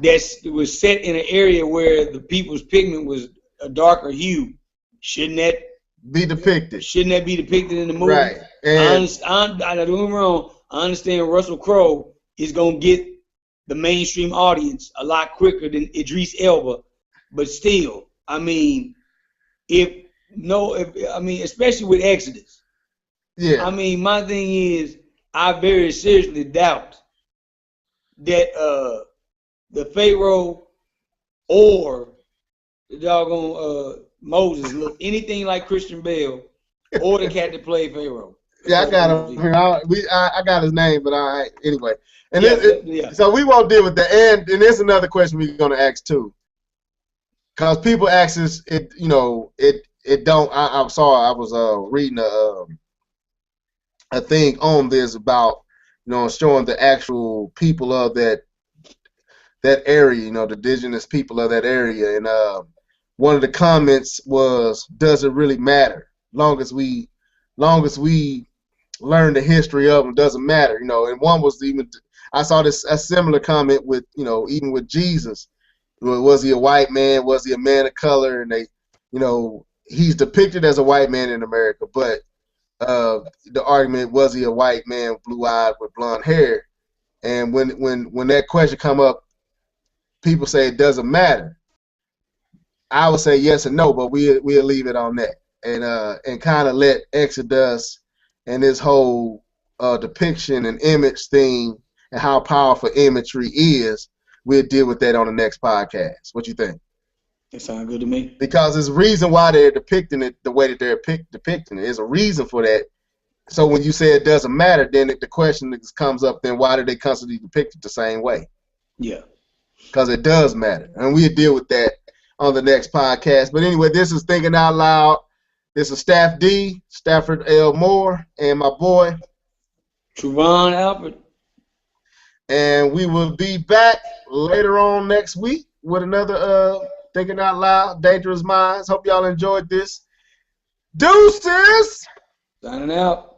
that was set in an area where the people's pigment was a darker hue, shouldn't that be depicted? Shouldn't that be depicted in the movie? Right. And I don't get me wrong. I understand Russell Crowe is gonna get the mainstream audience a lot quicker than Idris Elba, but still, especially with Exodus, Yeah. I mean, my thing is, I very seriously doubt that the Pharaoh or the doggone Moses look anything like Christian Bale or the cat that played Pharaoh. Yeah, I got him here. I got his name, but anyway. And yeah. So we won't deal with that. And there's another question we're gonna ask too, because people ask us, it don't. I'm sorry, I was reading a thing on this about showing the actual people of that area, the indigenous people of that area, and one of the comments was, does it really matter? Long as we learn the history of them, doesn't matter, and one was even, I saw a similar comment with, even with Jesus. Was he a white man? Was he a man of color? And they, he's depicted as a white man in America, but the argument, was he a white man, blue-eyed with blonde hair? And when that question come up, people say it doesn't matter. I would say yes and no, but we'll leave it on that, and kind of let Exodus and this whole depiction and image thing and how powerful imagery is. We'll deal with that on the next podcast. What you think? That sounds good to me. Because there's a reason why they're depicting it the way that they're depicting it. There's a reason for that. So when you say it doesn't matter, then the question that comes up, then why do they constantly depict it the same way? Yeah. Because it does matter. And we'll deal with that on the next podcast. But anyway, this is Thinking Out Loud. This is Staff D, Stafford L. Moore, and my boy, Trevon Alford. And we will be back later on next week with another Thinking Out Loud, Dangerous Minds. Hope y'all enjoyed this. Deuces! Signing out.